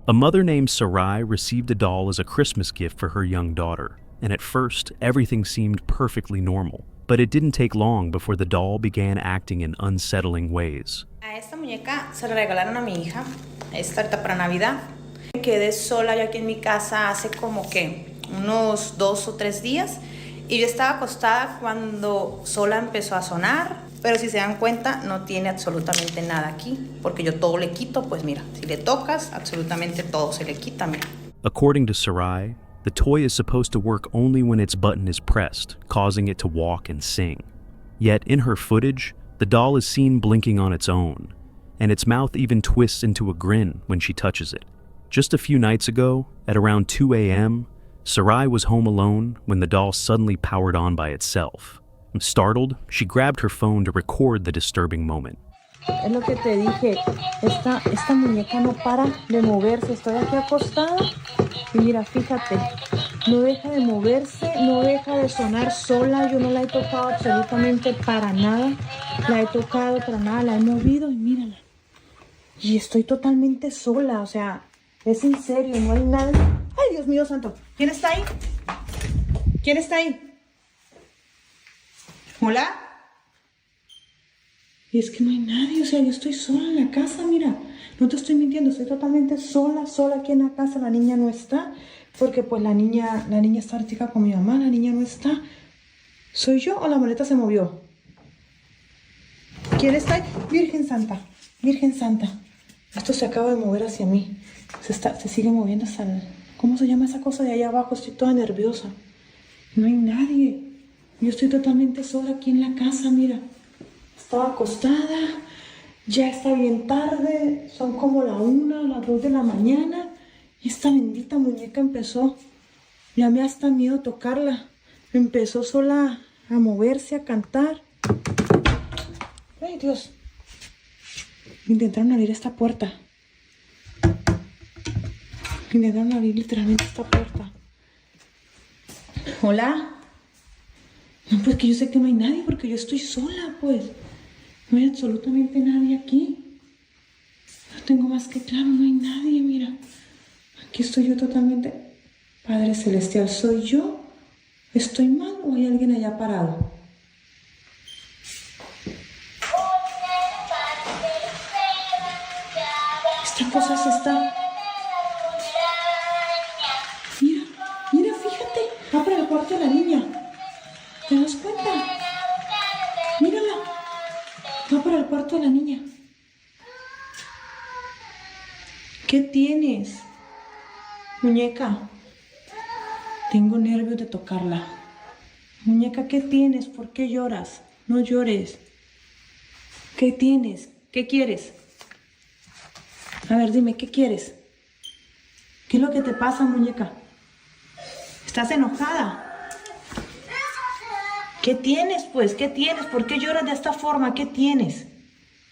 A mother named Sarai received a doll as a Christmas gift for her young daughter, and at first, everything seemed perfectly normal. But it didn't take long before the doll began acting in unsettling ways. A esta muñeca se la regalaron a mi hija, esta ahorita para Navidad. Me quedé sola yo aquí en mi casa hace como que unos 2 o 3 días y yo estaba acostada cuando sola empezó a sonar, pero si se dan cuenta no tiene absolutamente nada aquí, porque yo todo le quito, pues mira, si le tocas, absolutamente todo se le quita, mira. According to Sarai, the toy is supposed to work only when its button is pressed, causing it to walk and sing. Yet in her footage, the doll is seen blinking on its own, and its mouth even twists into a grin when she touches it. Just a few nights ago, at around 2 a.m., Sarai was home alone when the doll suddenly powered on by itself. Startled, she grabbed her phone to record the disturbing moment. Es lo que te dije, esta muñeca no para de moverse. Estoy aquí acostada y mira, fíjate, no deja de moverse, no deja de sonar sola. Yo no la he tocado absolutamente para nada, la he tocado para nada, la he movido y mírala. Y estoy totalmente sola, o sea, es en serio, no hay nadie. ¡Ay, Dios mío santo! ¿Quién está ahí? ¿Quién está ahí? ¿Hola? Y es que no hay nadie, o sea, yo estoy sola en la casa, mira. No te estoy mintiendo, estoy totalmente sola aquí en la casa. La niña no está, porque pues la niña está ahorita con mi mamá, la niña no está. ¿Soy yo o la maleta se movió? ¿Quién está ahí? Virgen Santa, Virgen Santa. Esto se acaba de mover hacia mí. Se sigue moviendo hasta el... ¿Cómo se llama esa cosa de allá abajo? Estoy toda nerviosa. No hay nadie. Yo estoy totalmente sola aquí en la casa, mira. Estaba acostada, ya está bien tarde, son como la 1, las 2 de la mañana. Y esta bendita muñeca empezó, ya me hasta miedo tocarla. Empezó sola a moverse, a cantar. ¡Ay, Dios! Intentaron abrir esta puerta. Intentaron abrir literalmente esta puerta. ¿Hola? No, pues que yo sé que no hay nadie porque yo estoy sola, pues. No hay absolutamente nadie aquí. No tengo más que claro, no hay nadie, mira. Aquí estoy yo totalmente... Padre Celestial, ¿soy yo? ¿Estoy mal o hay alguien allá parado? Esta cosa se está... Mira, fíjate. Va para el cuarto de la niña. ¿Te das cuenta? Mírala. Va para el cuarto de la niña. ¿Qué tienes, muñeca? Tengo nervios de tocarla. Muñeca, ¿qué tienes? ¿Por qué lloras? No llores. ¿Qué tienes? ¿Qué quieres? A ver, dime, ¿qué quieres? ¿Qué es lo que te pasa, muñeca? ¿Estás enojada? ¿Qué tienes, pues? ¿Qué tienes? ¿Por qué lloras de esta forma? ¿Qué tienes?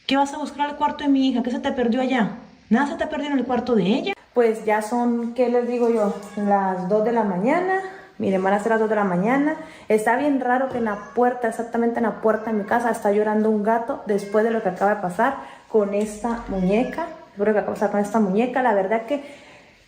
¿Qué vas a buscar al cuarto de mi hija? ¿Qué se te perdió allá? ¿Nada se te perdió en el cuarto de ella? Pues ya son, ¿qué les digo yo? Las 2 de la mañana. Miren, van a ser las 2 de la mañana. Está bien raro que en la puerta, exactamente en la puerta de mi casa, está llorando un gato después de lo que acaba de pasar con esta muñeca. Lo que acaba de pasar con esta muñeca, la verdad que...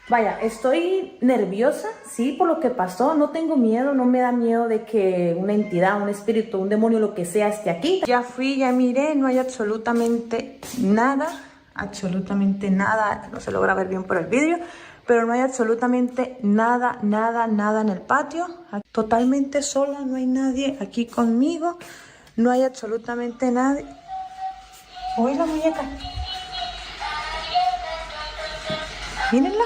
Vaya, estoy nerviosa, sí, por lo que pasó. No tengo miedo, no me da miedo de que una entidad, un espíritu, un demonio, lo que sea, esté aquí. Ya fui, ya miré, no hay absolutamente nada. No se logra ver bien por el vídeo, pero no hay absolutamente nada en el patio. Totalmente sola, no hay nadie aquí conmigo. No hay absolutamente nadie. ¿Oye la muñeca? Mírenla.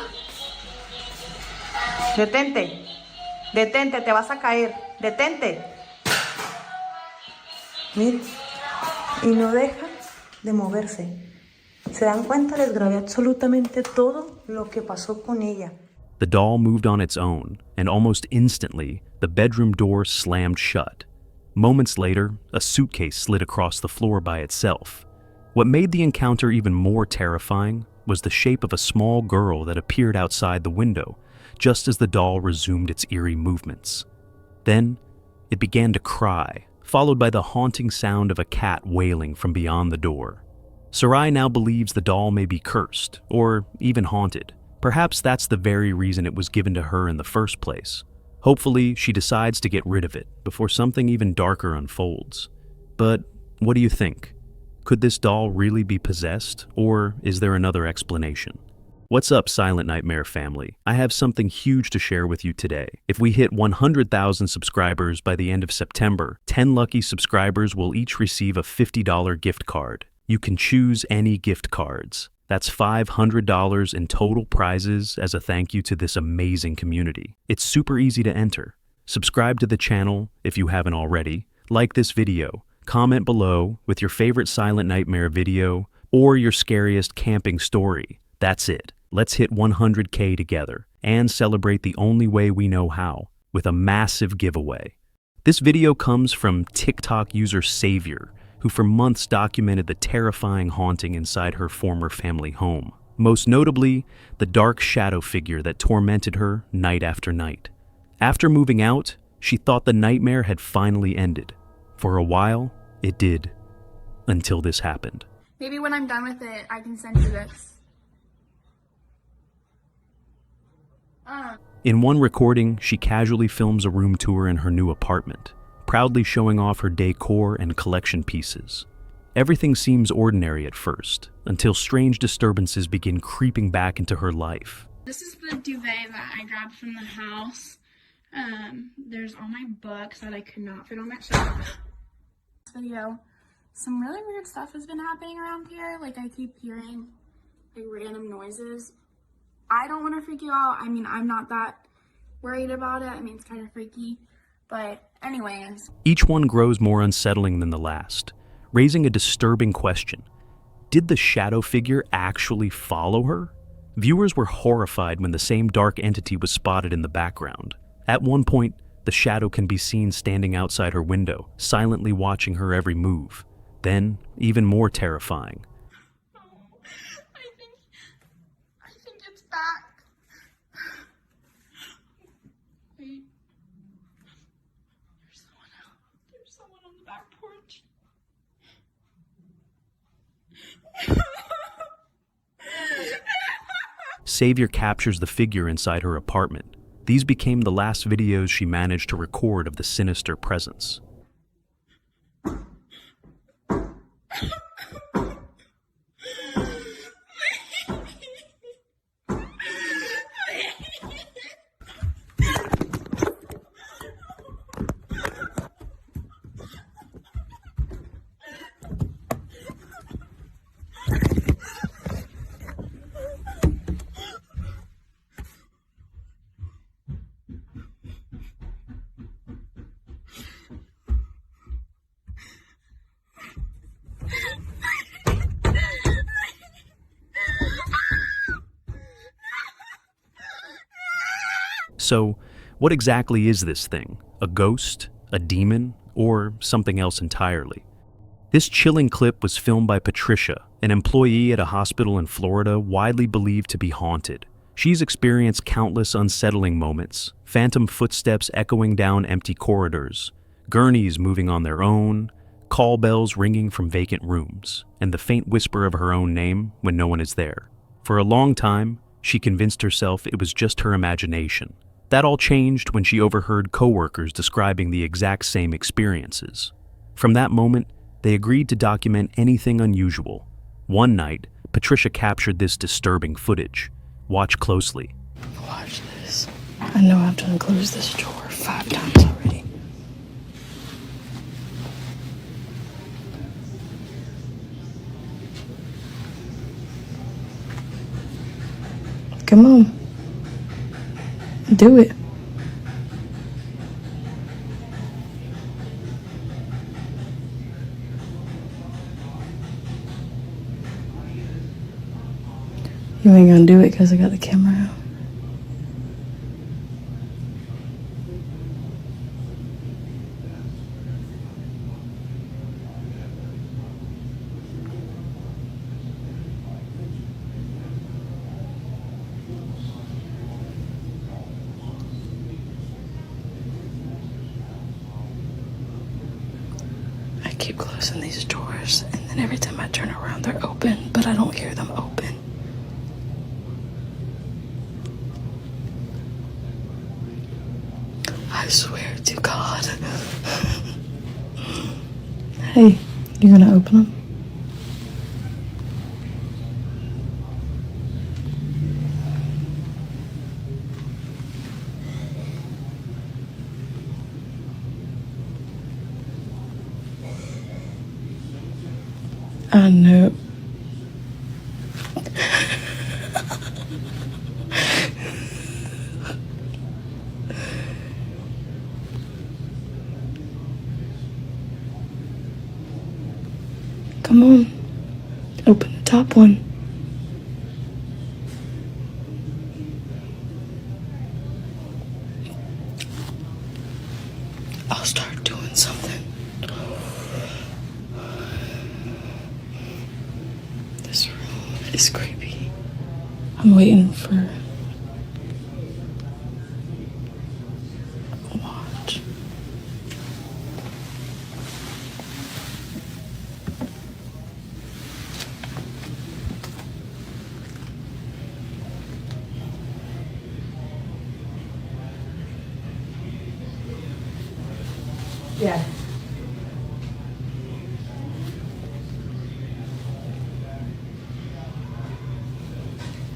Detente, te vas a caer. Detente. Miren. Y no deja de moverse. ¿Se dan cuenta? Les grabé absolutamente todo lo que pasó con ella. The doll moved on its own, and almost instantly, the bedroom door slammed shut. Moments later, a suitcase slid across the floor by itself. What made the encounter even more terrifying was the shape of a small girl that appeared outside the window, just as the doll resumed its eerie movements. Then, it began to cry, followed by the haunting sound of a cat wailing from beyond the door. Sarai now believes the doll may be cursed, or even haunted, Perhaps that's the very reason it was given to her in the first place. Hopefully, she decides to get rid of it before something even darker unfolds. But what do you think? Could this doll really be possessed, or is there another explanation? What's up, Silent Nightmare family? I have something huge to share with you today. If we hit 100,000 subscribers by the end of September, 10 lucky subscribers will each receive a $50 gift card. You can choose any gift cards. That's $500 in total prizes as a thank you to this amazing community. It's super easy to enter. Subscribe to the channel if you haven't already, like this video, comment below with your favorite Silent Nightmare video or your scariest camping story. That's it. Let's hit 100K together and celebrate the only way we know how, with a massive giveaway. This video comes from TikTok user Savior, who for months documented the terrifying haunting inside her former family home. Most notably, the dark shadow figure that tormented her night after night. After moving out, she thought the nightmare had finally ended. For a while, it did. Until this happened. Maybe when I'm done with it, I can send you this. In one recording, she casually films a room tour in her new apartment, proudly showing off her decor and collection pieces. Everything seems ordinary at first, until strange disturbances begin creeping back into her life. This is the duvet that I grabbed from the house. There's all my books that I could not fit on that shelf. This video, some really weird stuff has been happening around here. Like, I keep hearing like random noises. I don't want to freak you out. I mean, I'm not that worried about it. I mean, it's kind of freaky. But anyways. Each one grows more unsettling than the last, raising a disturbing question. Did the shadow figure actually follow her? Viewers were horrified when the same dark entity was spotted in the background. At one point, the shadow can be seen standing outside her window, silently watching her every move. Then, even more terrifying. I think it's back. Wait. There's someone out. There's someone on the back porch. Savior captures the figure inside her apartment. These became the last videos she managed to record of the sinister presence. So, what exactly is this thing? A ghost? A demon? Or something else entirely? This chilling clip was filmed by Patricia, an employee at a hospital in Florida widely believed to be haunted. She's experienced countless unsettling moments, phantom footsteps echoing down empty corridors, gurneys moving on their own, call bells ringing from vacant rooms, and the faint whisper of her own name when no one is there. For a long time, she convinced herself it was just her imagination. That all changed when she overheard coworkers describing the exact same experiences. From that moment, they agreed to document anything unusual. One night, Patricia captured this disturbing footage. Watch closely. Watch this. I know I've done closed this drawer 5 times already. Come on. Do it. You ain't gonna do it because I got the camera out. I keep closing these doors, and then every time I turn around, they're open, but I don't hear them open. I swear to God. Hey, you gonna open them? I know. Come on. Open the top one. I'll start doing something. This room is creepy. I'm waiting for a watch. Yeah.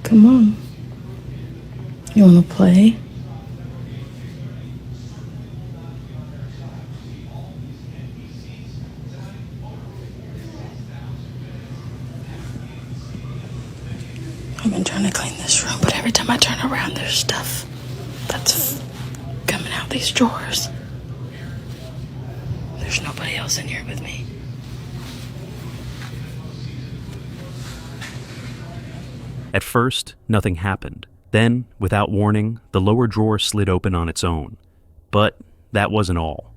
Come on. You wanna play? I've been trying to clean this room, but every time I turn around, there's stuff that's coming out these drawers. There's nobody else in here with me. At first, nothing happened. Then, without warning, the lower drawer slid open on its own. But that wasn't all.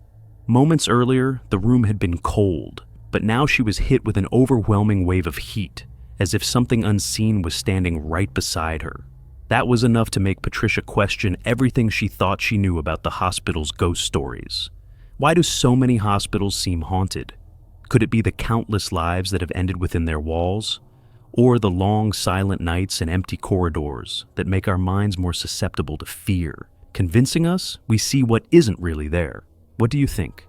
Moments earlier, the room had been cold, but now she was hit with an overwhelming wave of heat, as if something unseen was standing right beside her. That was enough to make Patricia question everything she thought she knew about the hospital's ghost stories. Why do so many hospitals seem haunted? Could it be the countless lives that have ended within their walls? Or the long, silent nights and empty corridors that make our minds more susceptible to fear, convincing us we see what isn't really there? What do you think?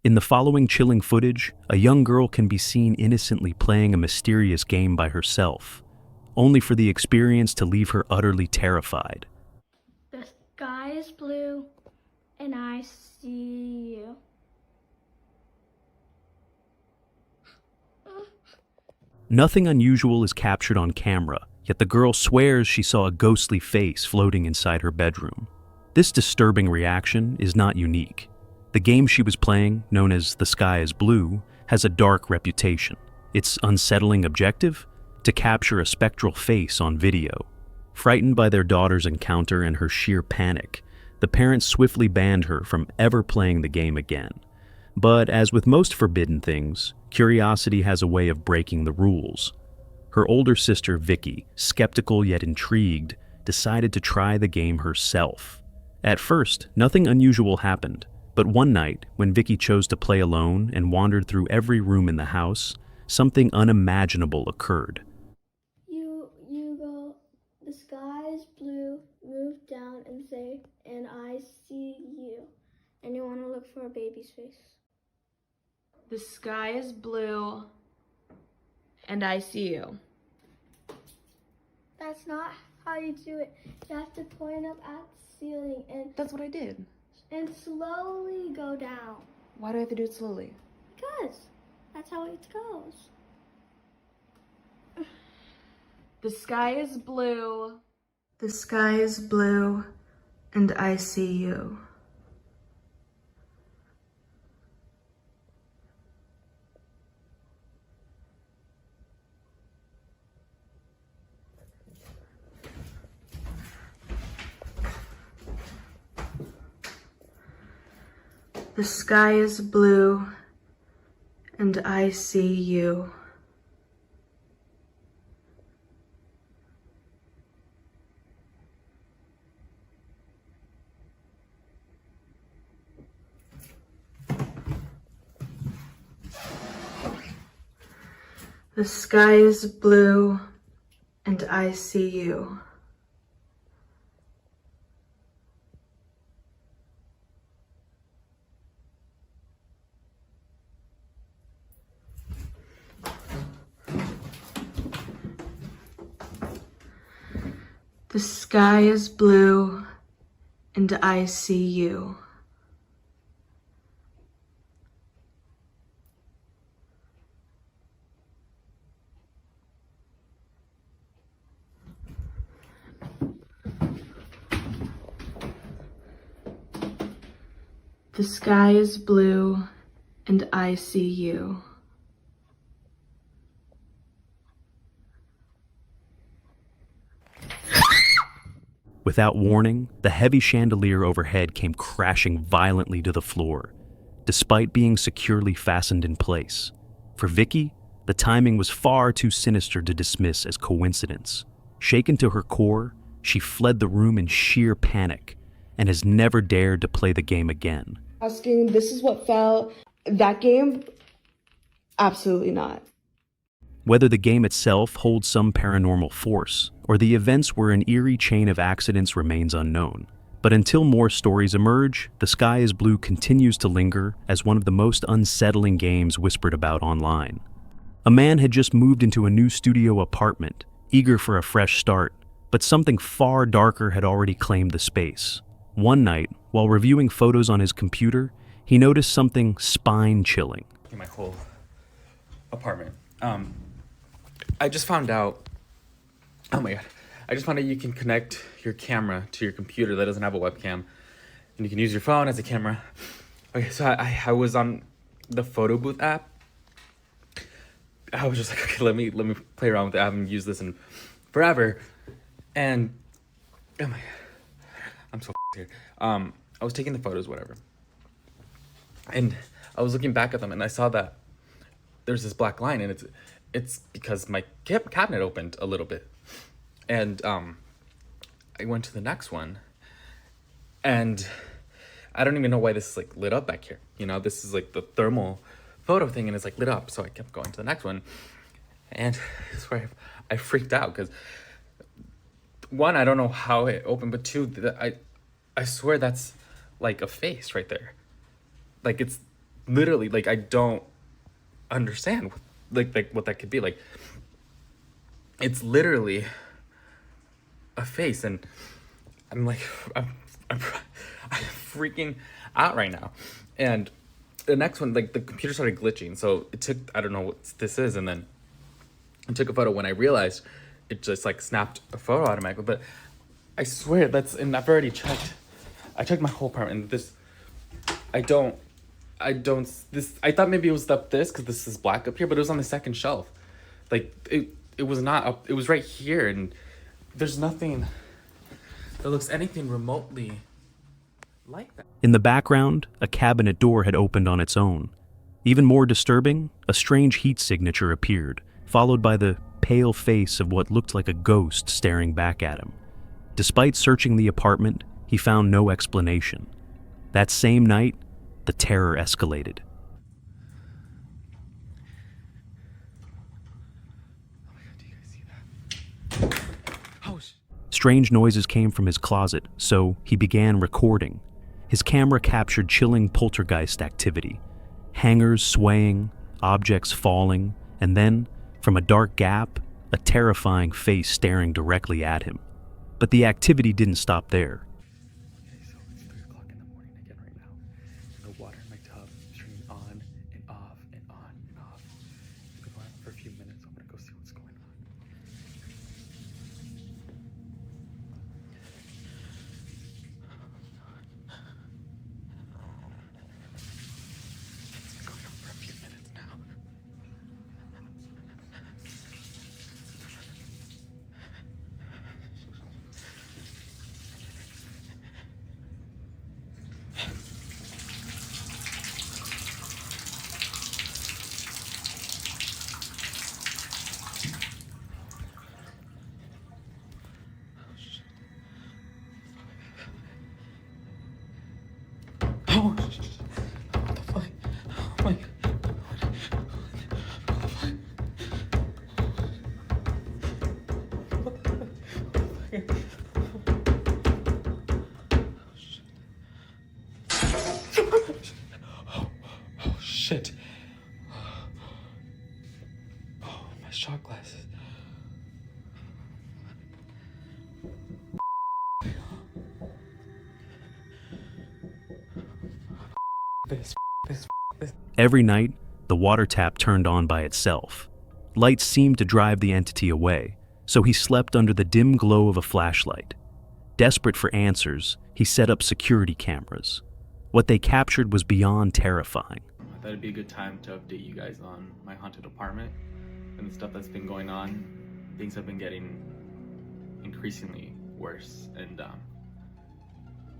In the following chilling footage, a young girl can be seen innocently playing a mysterious game by herself, only for the experience to leave her utterly terrified. The sky is blue, and I see you. Nothing unusual is captured on camera, yet the girl swears she saw a ghostly face floating inside her bedroom. This disturbing reaction is not unique. The game she was playing, known as The Sky is Blue, has a dark reputation. Its unsettling objective? To capture a spectral face on video. Frightened by their daughter's encounter and her sheer panic, the parents swiftly banned her from ever playing the game again. But as with most forbidden things, curiosity has a way of breaking the rules. Her older sister, Vicky, skeptical yet intrigued, decided to try the game herself. At first, nothing unusual happened, but one night, when Vicky chose to play alone and wandered through every room in the house, something unimaginable occurred. You go, the sky is blue, move down and say, and I see you. And you want to look for a baby's face. The sky is blue, and I see you. That's not how you do it. You have to point up at the ceiling That's what I did. and slowly go down. Why do I have to do it slowly? Because that's how it goes. The sky is blue. The sky is blue, and I see you. The sky is blue, and I see you. The sky is blue, and I see you. The sky is blue, and I see you. The sky is blue, and I see you. Without warning, the heavy chandelier overhead came crashing violently to the floor, despite being securely fastened in place. For Vicky, the timing was far too sinister to dismiss as coincidence. Shaken to her core, she fled the room in sheer panic and has never dared to play the game again. Asking, this is what fell. That game? Absolutely not. Whether the game itself holds some paranormal force, or the events were an eerie chain of accidents remains unknown. But until more stories emerge, The Sky is Blue continues to linger as one of the most unsettling games whispered about online. A man had just moved into a new studio apartment, eager for a fresh start, but something far darker had already claimed the space. One night, while reviewing photos on his computer, he noticed something spine-chilling. In my whole apartment. I just found out, oh my God, I just found out you can connect your camera to your computer that doesn't have a webcam, and you can use your phone as a camera. Okay, so I was on the photo booth app. I was just like, okay, let me play around with it. I haven't used this in forever. And, oh my God, I'm so here. I was taking the photos, whatever. And I was looking back at them, and I saw that there's this black line, and it's because my cabinet opened a little bit. And I went to the next one, and I don't even know why this is like lit up back here. You know, this is like the thermal photo thing, and it's like lit up. So I kept going to the next one, and I swear I freaked out because one, I don't know how it opened, but two, I swear that's like a face right there. Like it's literally like I don't understand like what that could be. Like it's literally a face, and I'm like I'm freaking out right now. And the next one, like the computer started glitching, so it took, I don't know what this is, and then I took a photo. When I realized, it just like snapped a photo automatically. But I swear and I've already checked. I checked my whole apartment, and this, I thought maybe it was up this, because this is black up here, but it was on the second shelf. Like it was not up, it was right here, and there's nothing that looks anything remotely like that. In the background, a cabinet door had opened on its own. Even more disturbing, a strange heat signature appeared, followed by the pale face of what looked like a ghost staring back at him. Despite searching the apartment, he found no explanation. That same night, the terror escalated. Oh my God, do you guys see that? Oh, Strange noises came from his closet, so he began recording. His camera captured chilling poltergeist activity. Hangers swaying, objects falling, and then, from a dark gap, a terrifying face staring directly at him. But the activity didn't stop there. Okay, so it's 3 o'clock in the morning again right now. And the water in my tub is turning on and off and on and off. It's been going on for a few minutes. I'm gonna go see what's going on. It's been going on for a few minutes now. Every night, the water tap turned on by itself. Lights seemed to drive the entity away, so he slept under the dim glow of a flashlight. Desperate for answers, he set up security cameras. What they captured was beyond terrifying. I thought it'd be a good time to update you guys on my haunted apartment and the stuff that's been going on. Things have been getting increasingly worse, and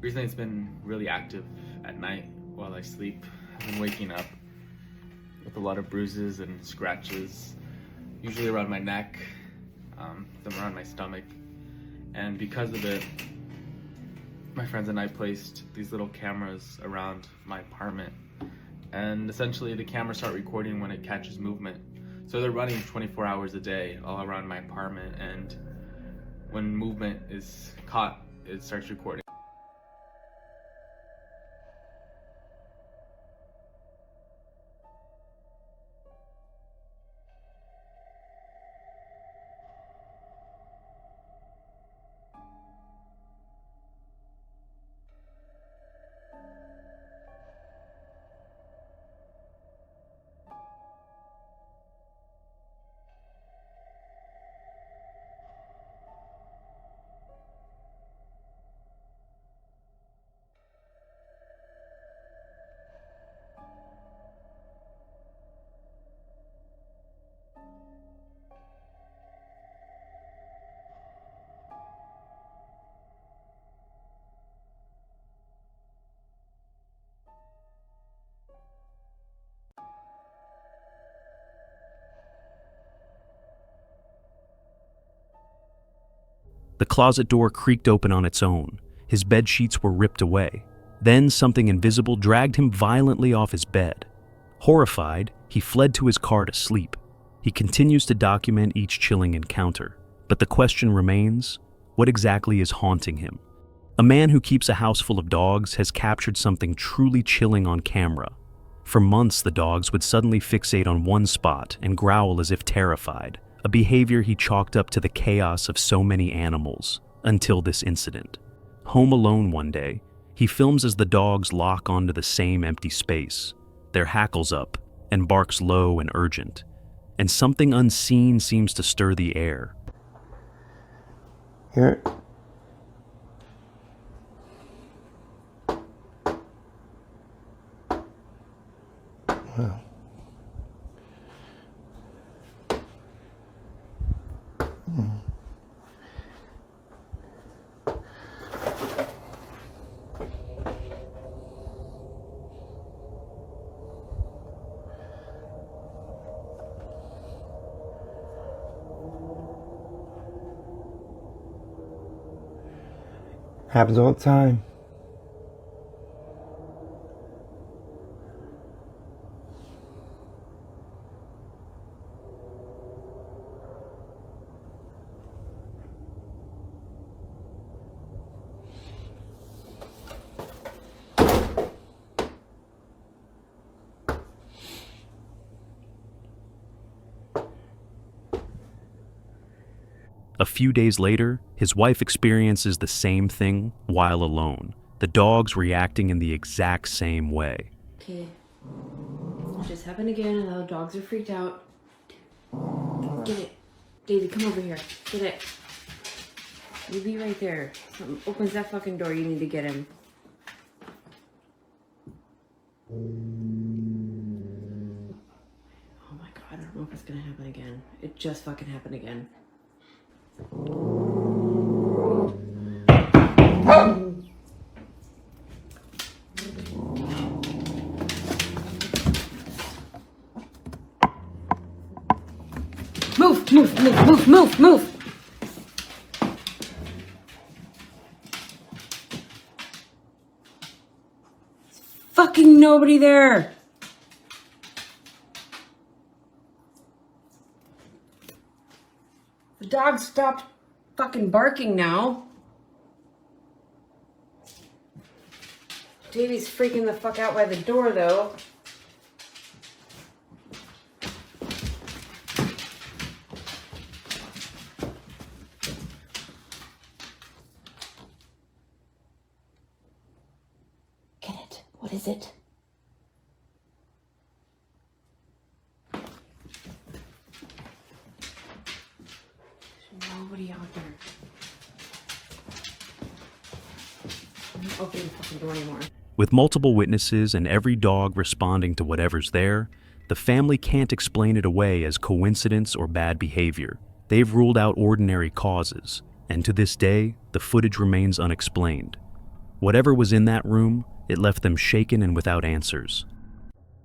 recently it's been really active at night while I sleep. I've been waking up with a lot of bruises and scratches, usually around my neck, some around my stomach, and because of it, my friends and I placed these little cameras around my apartment, and essentially the cameras start recording when it catches movement. So they're running 24 hours a day all around my apartment, and when movement is caught, it starts recording. The closet door creaked open on its own. His bed sheets were ripped away. Then something invisible dragged him violently off his bed. Horrified, he fled to his car to sleep. He continues to document each chilling encounter. But the question remains, what exactly is haunting him? A man who keeps a house full of dogs has captured something truly chilling on camera. For months, the dogs would suddenly fixate on one spot and growl as if terrified, a behavior he chalked up to the chaos of so many animals, until this incident. Home alone one day, he films as the dogs lock onto the same empty space, their hackles up, and barks low and urgent. And something unseen seems to stir the air. Here. Wow. Happens all the time. A few days later, his wife experiences the same thing while alone, the dogs reacting in the exact same way. Okay, it just happened again and the dogs are freaked out. Get it. David, come over here. Get it. You be right there. Something opens that fucking door, you need to get him. Oh my god, I don't know if it's gonna happen again. It just fucking happened again. Move, move, move, move, move, move. There's fucking nobody there. The dog stopped fucking barking now. Davey's freaking the fuck out by the door though. Get it. What is it? don't open the fucking door anymore. With multiple witnesses and every dog responding to whatever's there, the family can't explain it away as coincidence or bad behavior. They've ruled out ordinary causes, and to this day, the footage remains unexplained. Whatever was in that room, it left them shaken and without answers.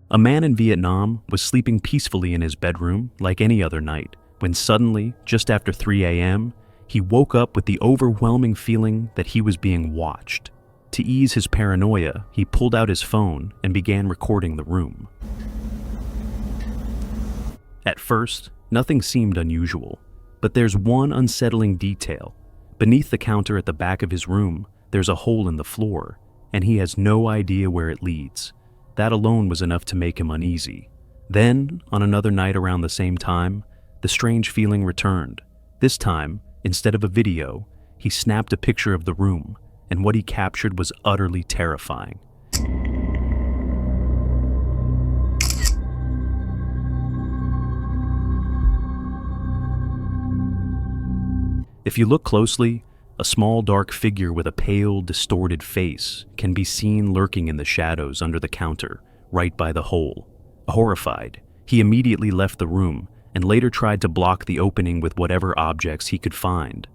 A man in Vietnam was sleeping peacefully in his bedroom like any other night, when suddenly, just after 3 a.m., he woke up with the overwhelming feeling that he was being watched. To ease his paranoia, he pulled out his phone and began recording the room. At first, nothing seemed unusual, but there's one unsettling detail. Beneath the counter at the back of his room, there's a hole in the floor, and he has no idea where it leads. That alone was enough to make him uneasy. Then, on another night around the same time, the strange feeling returned. This time, instead of a video, he snapped a picture of the room, and what he captured was utterly terrifying. If you look closely, a small dark figure with a pale, distorted face can be seen lurking in the shadows under the counter, right by the hole. Horrified, he immediately left the room and later tried to block the opening with whatever objects he could find.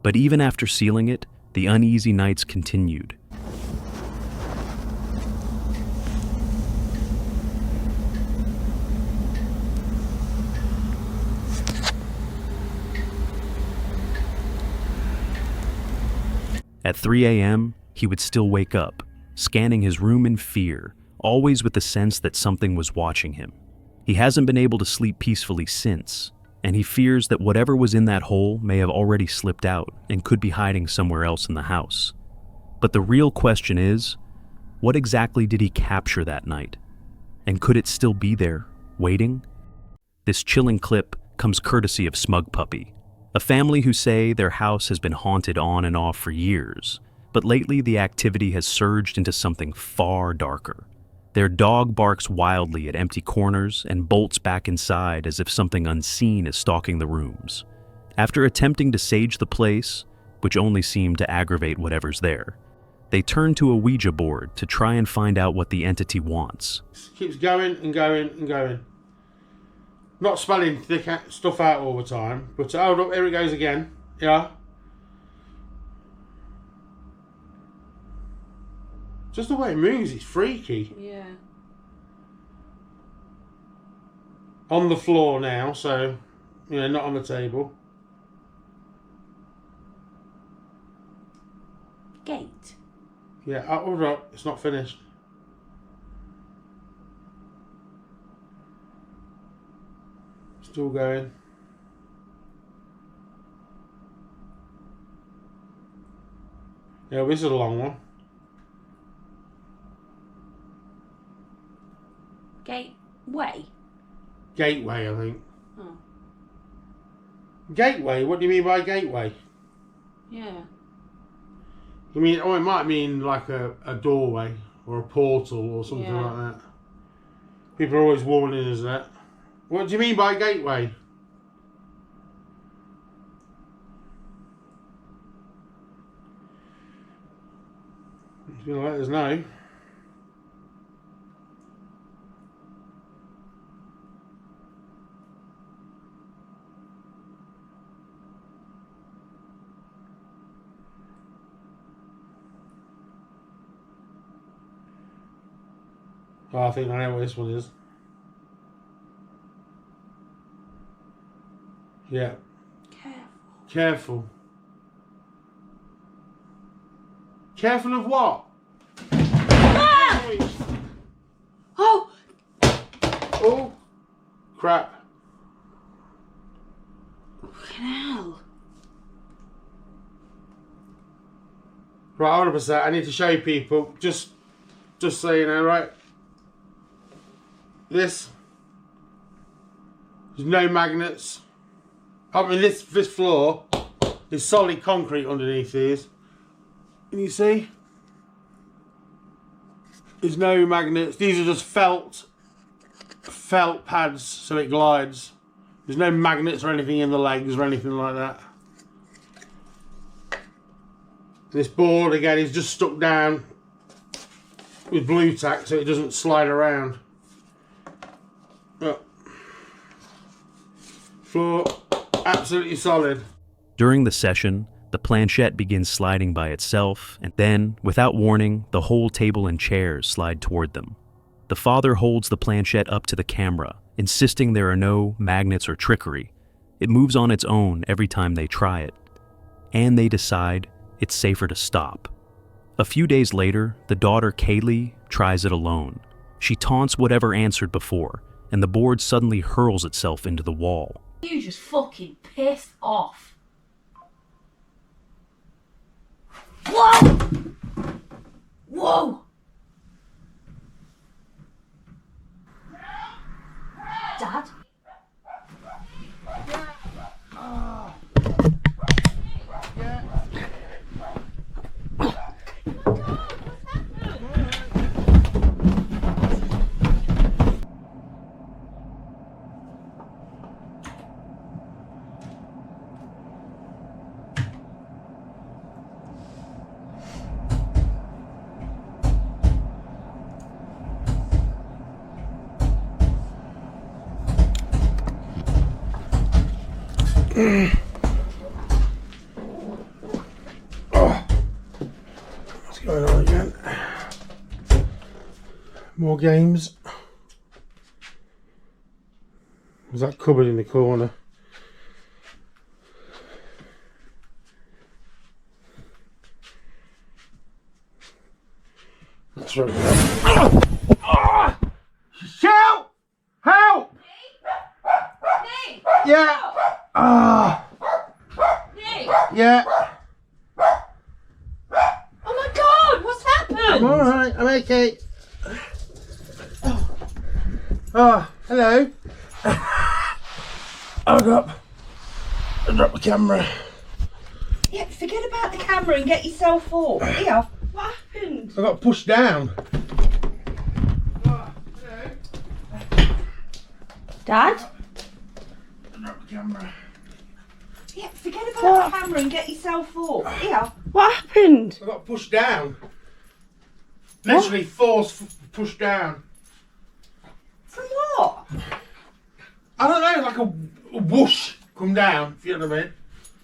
But even after sealing it, the uneasy nights continued. At 3 a.m., he would still wake up, scanning his room in fear, always with the sense that something was watching him. He hasn't been able to sleep peacefully since, and he fears that whatever was in that hole may have already slipped out and could be hiding somewhere else in the house. But the real question is, what exactly did he capture that night? And could it still be there, waiting? This chilling clip comes courtesy of Smug Puppy, a family who say their house has been haunted on and off for years, but lately the activity has surged into something far darker. Their dog barks wildly at empty corners and bolts back inside as if something unseen is stalking the rooms. After attempting to sage the place, which only seemed to aggravate whatever's there, they turn to a Ouija board to try and find out what the entity wants. Keeps going and going and going. Not spelling thick stuff out all the time, but hold up, here it goes again. Yeah. Just the way it moves, it's freaky. Yeah. On the floor now, so, you know, not on the table. Gate. Yeah, hold up, it's not finished. Still going. Yeah, this is a long one. Gateway. Gateway, I think. Oh. Gateway? What do you mean by gateway? Yeah. You mean, oh, it might mean like a doorway or a portal or something like that. People are always warning us that. What do you mean by gateway? He's going to let us know. Oh, I think I know what this one is. Yeah. Careful. Careful of what? Ah! Oh! Oh! Crap. Fucking hell. Right, hold up a sec. I need to show people. Just so you know, right? There's no magnets. I mean, this floor is solid concrete underneath these. Can you see? There's no magnets. These are just felt pads so it glides. There's no magnets or anything in the legs or anything like that. This board again is just stuck down with blue tack so it doesn't slide around. Floor absolutely solid. During the session, the planchette begins sliding by itself, and then, without warning, the whole table and chairs slide toward them. The father holds the planchette up to the camera, insisting there are no magnets or trickery. It moves on its own every time they try it. And they decide it's safer to stop. A few days later, the daughter Kaylee tries it alone. She taunts whatever answered before, and the board suddenly hurls itself into the wall. You just fucking pissed off. Whoa! Whoa! Dad? What's going on again? More games. There's that cupboard in the corner. That's right. Shout! Help! Nick! Yeah. Nick! Yeah. Oh my god, what's happened? I'm alright, I'm okay. Oh, hello. I dropped the camera. Yeah, forget about the camera and get yourself up. Here, what happened? I got pushed down. Dad? I dropped the camera. Yeah, forget about the camera and get yourself up. Here. What happened? I got pushed down. Literally pushed down. From what? I don't know, like a whoosh come down, if you know what I mean.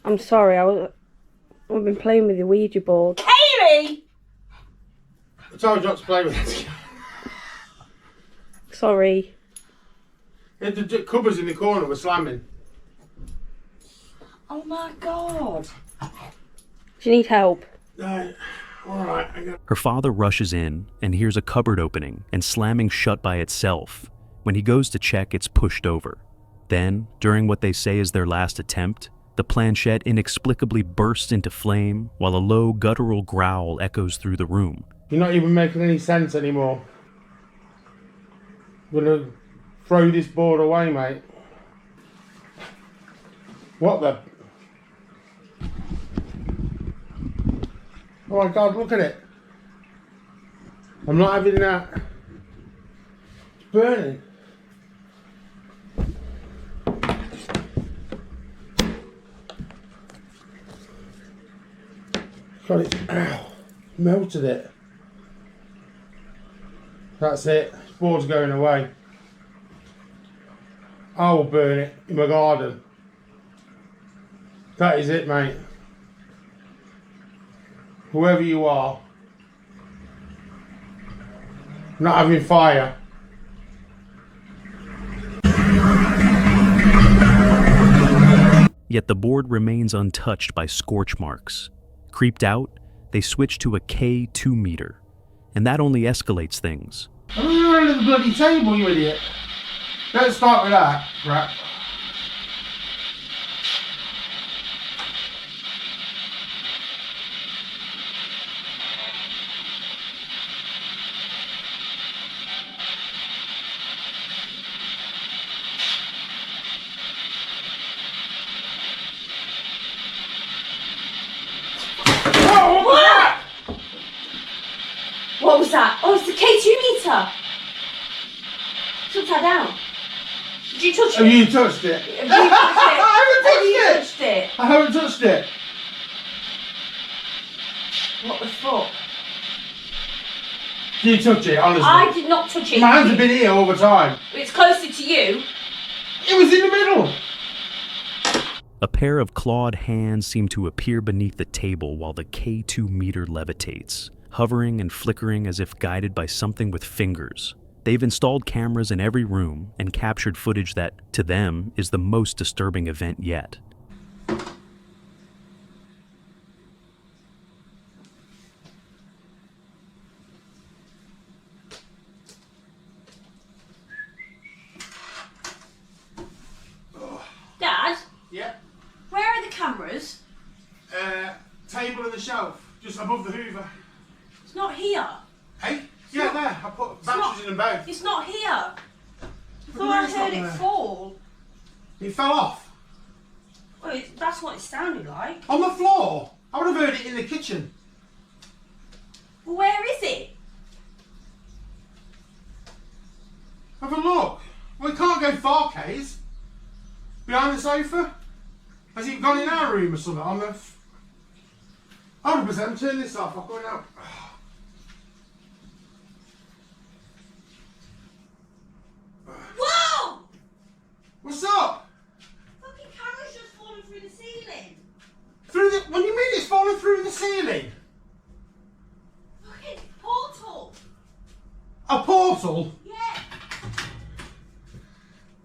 I'm sorry, I've been playing with the Ouija board. Kaylee! I told you not to play with it. Sorry. Yeah, the cupboards in the corner were slamming. Oh my god. Do you need help? No, alright, I got. Her father rushes in and hears a cupboard opening and slamming shut by itself. When he goes to check, it's pushed over. Then, during what they say is their last attempt, the planchette inexplicably bursts into flame while a low guttural growl echoes through the room. You're not even making any sense anymore. I'm gonna throw this board away, mate. What the? Oh my god, look at it. I'm not having that. It's burning. God, it's melted it. That's it. This board's going away. I will burn it in my garden. That is it, mate. Whoever you are, I'm not having fire. Yet the board remains untouched by scorch marks. Creeped out, they switch to a K2 meter, and that only escalates things. I'm not under the bloody table, you idiot. Let's start with that, right? What was that? Oh, it's the K2 meter. It's upside down. Did you touch it? Have you touched it? Have you touched it? I haven't touched Have you it. touched it? I haven't touched it. What the fuck? Did you touch it, honestly? I did not touch it. My hands have been here all the time. It's closer to you. It was in the middle. A pair of clawed hands seem to appear beneath the table while the K2 meter levitates, hovering and flickering as if guided by something with fingers. They've installed cameras in every room and captured footage that, to them, is the most disturbing event yet. Dad, Yeah. where are the cameras? Table and the shelf, just above the Hoover. It's not here. Hey? Yeah, there. I put batteries in them both. It's not here. I do thought you I mean it's not heard it there? fall. It fell off. Well, that's what it sounded like. On the floor. I would have heard it in the kitchen. Well, where is it? Have a look. Well, it can't go far, Kays. Behind the sofa? Has it gone in our room or something? On the... 100%. Turn this off. I'm going out. Whoa! What's up? Fucking camera's just fallen through the ceiling. Through the... What do you mean it's falling through the ceiling? Fucking portal. A portal? Yeah.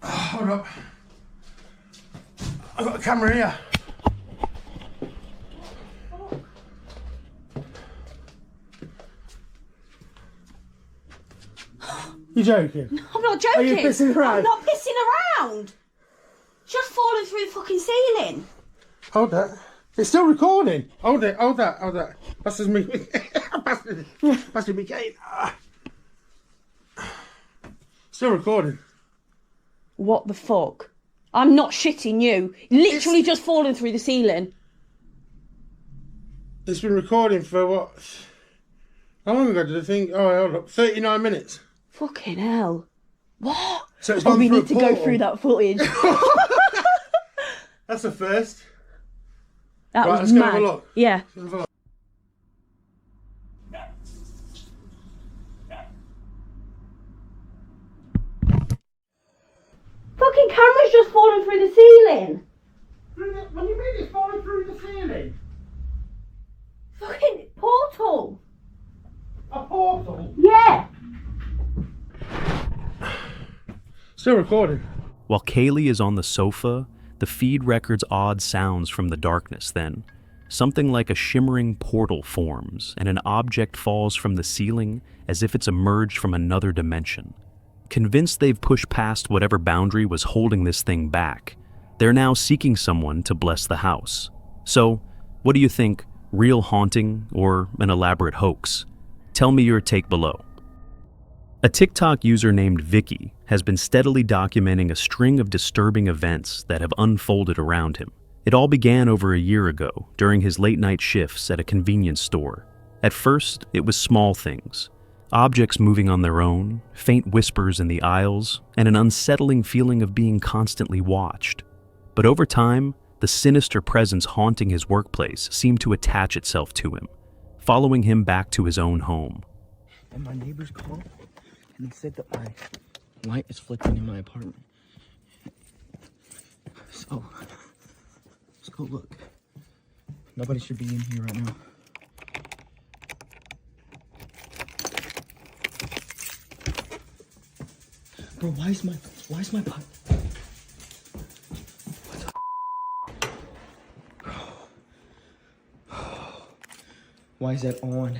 Hold up. I've got a camera here. You joking? I'm not joking. Are you pissing around? I'm not pissing around. Just falling through the fucking ceiling. Hold that. It's still recording. Hold it. Hold that. Hold that. That's just me. That's me, Kate. Still recording. What the fuck? I'm not shitting you. Literally just falling through the ceiling. It's been recording for what? How long ago did I think? Oh, hold up. 39 minutes. Fucking hell. What? So it's Oh, gone we through need a to go portal. through that footage. That's the first. That Right, was let's go mad. have a look. Yeah. Let's have a look. Fucking camera's just fallen through the ceiling. What do you mean it's falling through the ceiling? Fucking portal. A portal? Yeah. Still recording. While Kaylee is on the sofa, the feed records odd sounds from the darkness. Then, something like a shimmering portal forms, and an object falls from the ceiling as if it's emerged from another dimension. Convinced they've pushed past whatever boundary was holding this thing back, they're now seeking someone to bless the house. So, what do you think? Real haunting or an elaborate hoax? Tell me your take below. A TikTok user named Vicky has been steadily documenting a string of disturbing events that have unfolded around him. It all began over a year ago during his late-night shifts at a convenience store. At first, it was small things. Objects moving on their own, faint whispers in the aisles, and an unsettling feeling of being constantly watched. But over time, the sinister presence haunting his workplace seemed to attach itself to him, following him back to his own home. And my neighbors called, and they said that my light is flickering in my apartment. So, let's go look. Nobody should be in here right now. Bro, why is my pipe? What the Why is that on?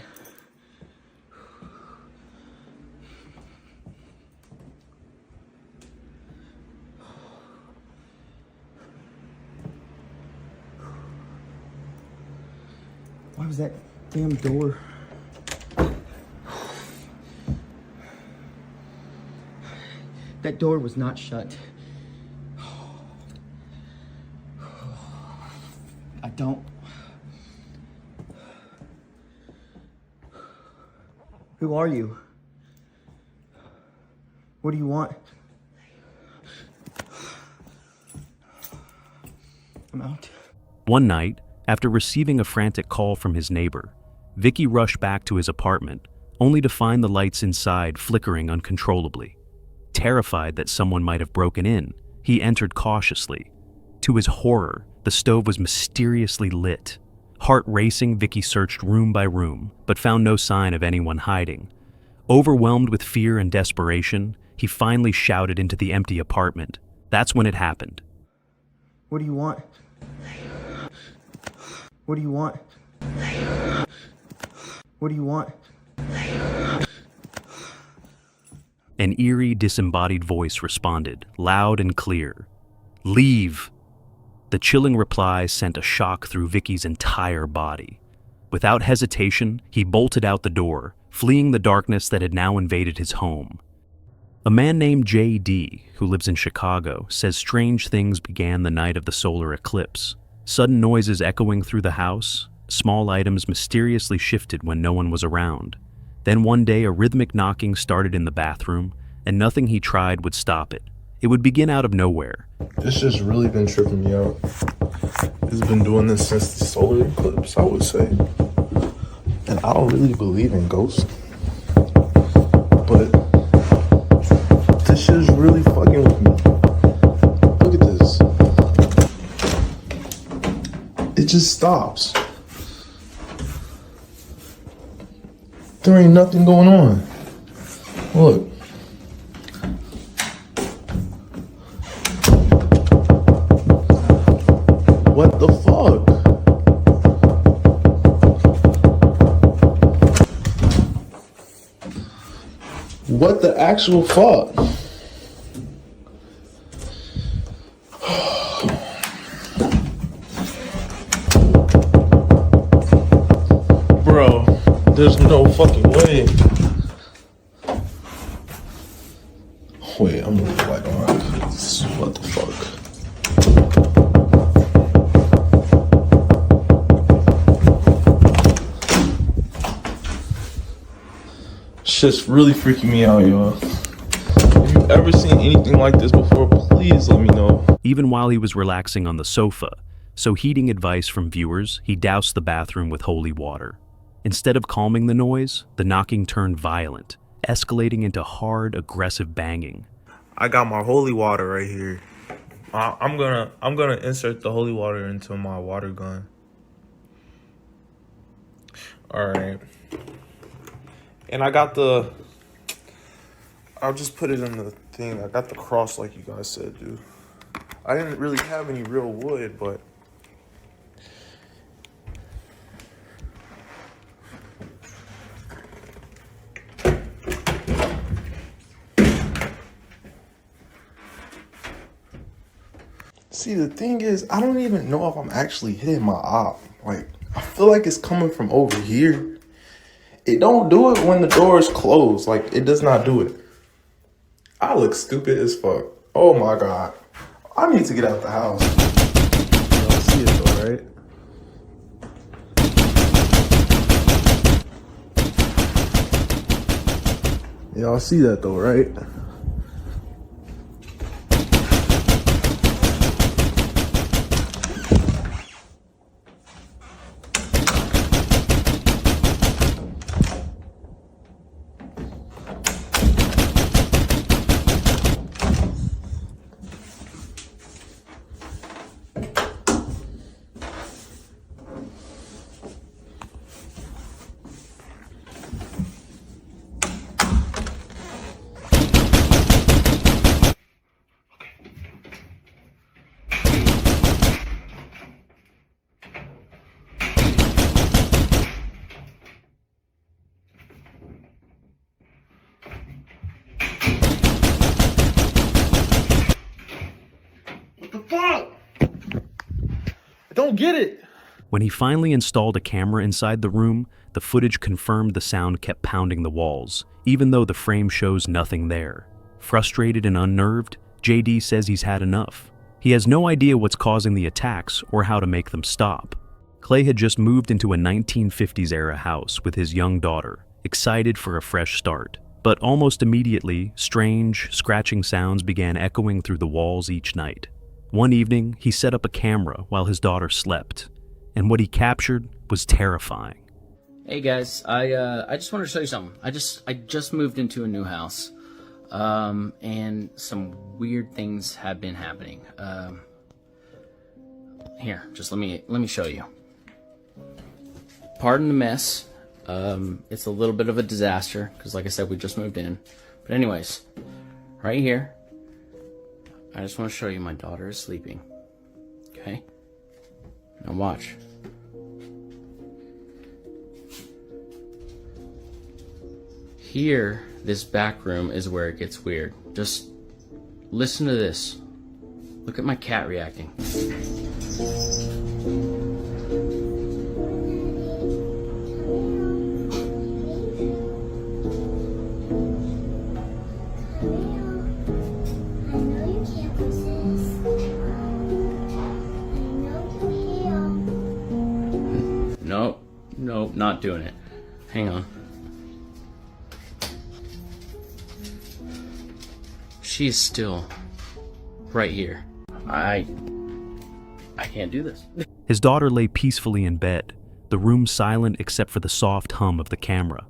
Why was that damn door? That door was not shut. I don't. Who are you? What do you want? I'm out. One night, after receiving a frantic call from his neighbor, Vicky rushed back to his apartment, only to find the lights inside flickering uncontrollably. Terrified that someone might have broken in, he entered cautiously. To his horror, the stove was mysteriously lit. Heart racing, Vicky searched room by room, but found no sign of anyone hiding. Overwhelmed with fear and desperation, he finally shouted into the empty apartment. That's when it happened. What do you want? What do you want? What do you want? An eerie, disembodied voice responded, loud and clear. Leave! The chilling reply sent a shock through Vicky's entire body. Without hesitation, he bolted out the door, fleeing the darkness that had now invaded his home. A man named J.D., who lives in Chicago, says strange things began the night of the solar eclipse. Sudden noises echoing through the house, small items mysteriously shifted when no one was around. Then one day a rhythmic knocking started in the bathroom, and nothing he tried would stop it. It would begin out of nowhere. It's just really been tripping me out. It's been doing this since the solar eclipse, I would say. And I don't really believe in ghosts. But this shit's really fucking with me. Look at this. It just stops. There ain't nothing going on. Look. What the fuck? What the actual fuck? Bro, there's no fucking way. Wait, I'm gonna light on. What the fuck? Shit's really freaking me out, y'all. If you've ever seen anything like this before, please let me know. Even while he was relaxing on the sofa, so heeding advice from viewers, he doused the bathroom with holy water. Instead of calming the noise, the knocking turned violent, escalating into hard, aggressive banging. I got my holy water right here. I'm gonna insert the holy water into my water gun. All right. And I got I'll just put it in the thing. I got the cross like you guys said, dude. I didn't really have any real wood, but see, the thing is, I don't even know if I'm actually hitting my op. Like, I feel like it's coming from over here. It don't do it when the door is closed. Like, it does not do it. I look stupid as fuck. Oh my God. I need to get out the house. Y'all see it though, right? Y'all see that though, right? Don't get it. When he finally installed a camera inside the room, the footage confirmed the sound kept pounding the walls, even though the frame shows nothing there. Frustrated and unnerved, JD says he's had enough. He has no idea what's causing the attacks or how to make them stop. Clay had just moved into a 1950s-era house with his young daughter, excited for a fresh start. But almost immediately, strange, scratching sounds began echoing through the walls each night. One evening, he set up a camera while his daughter slept, and what he captured was terrifying. Hey guys, I just wanted to show you something. I just moved into a new house, and some weird things have been happening. Here, just let me show you. Pardon the mess. It's a little bit of a disaster because, like I said, we just moved in. But anyways, right here, I just want to show you my daughter is sleeping. Okay, now watch. Here, this back room is where it gets weird. Just listen to this. Look at my cat reacting. Nope, not doing it. Hang on. She's still right here. I can't do this. His daughter lay peacefully in bed, the room silent except for the soft hum of the camera.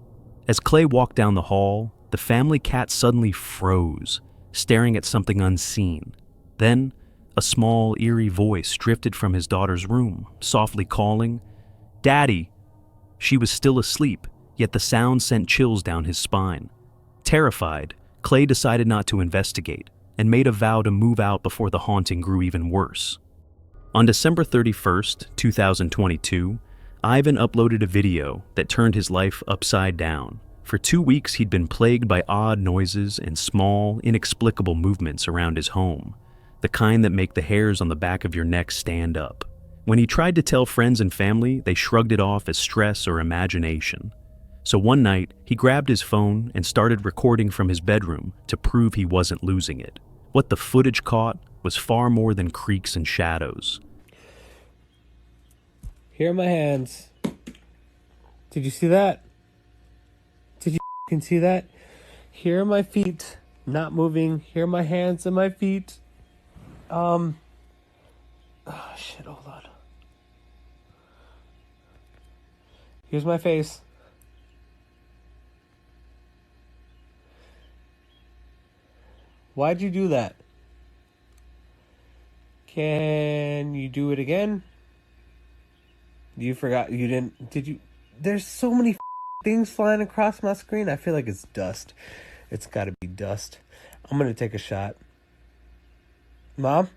As Clay walked down the hall, the family cat suddenly froze, staring at something unseen. Then, a small, eerie voice drifted from his daughter's room, softly calling, "Daddy!" She was still asleep, yet the sound sent chills down his spine. Terrified, Clay decided not to investigate and made a vow to move out before the haunting grew even worse. On December 31st, 2022, Ivan uploaded a video that turned his life upside down. For 2 weeks, he'd been plagued by odd noises and small, inexplicable movements around his home, the kind that make the hairs on the back of your neck stand up. When he tried to tell friends and family, they shrugged it off as stress or imagination. So one night, he grabbed his phone and started recording from his bedroom to prove he wasn't losing it. What the footage caught was far more than creaks and shadows. Here are my hands. Did you see that? Did you f***ing see that? Here are my feet, not moving. Here are my hands and my feet. Oh shit, hold on. Here's my face. Why'd you do that? Can you do it again? You forgot, you didn't, did you? There's so many things flying across my screen. I feel like it's dust. It's gotta be dust. I'm gonna take a shot. Mom?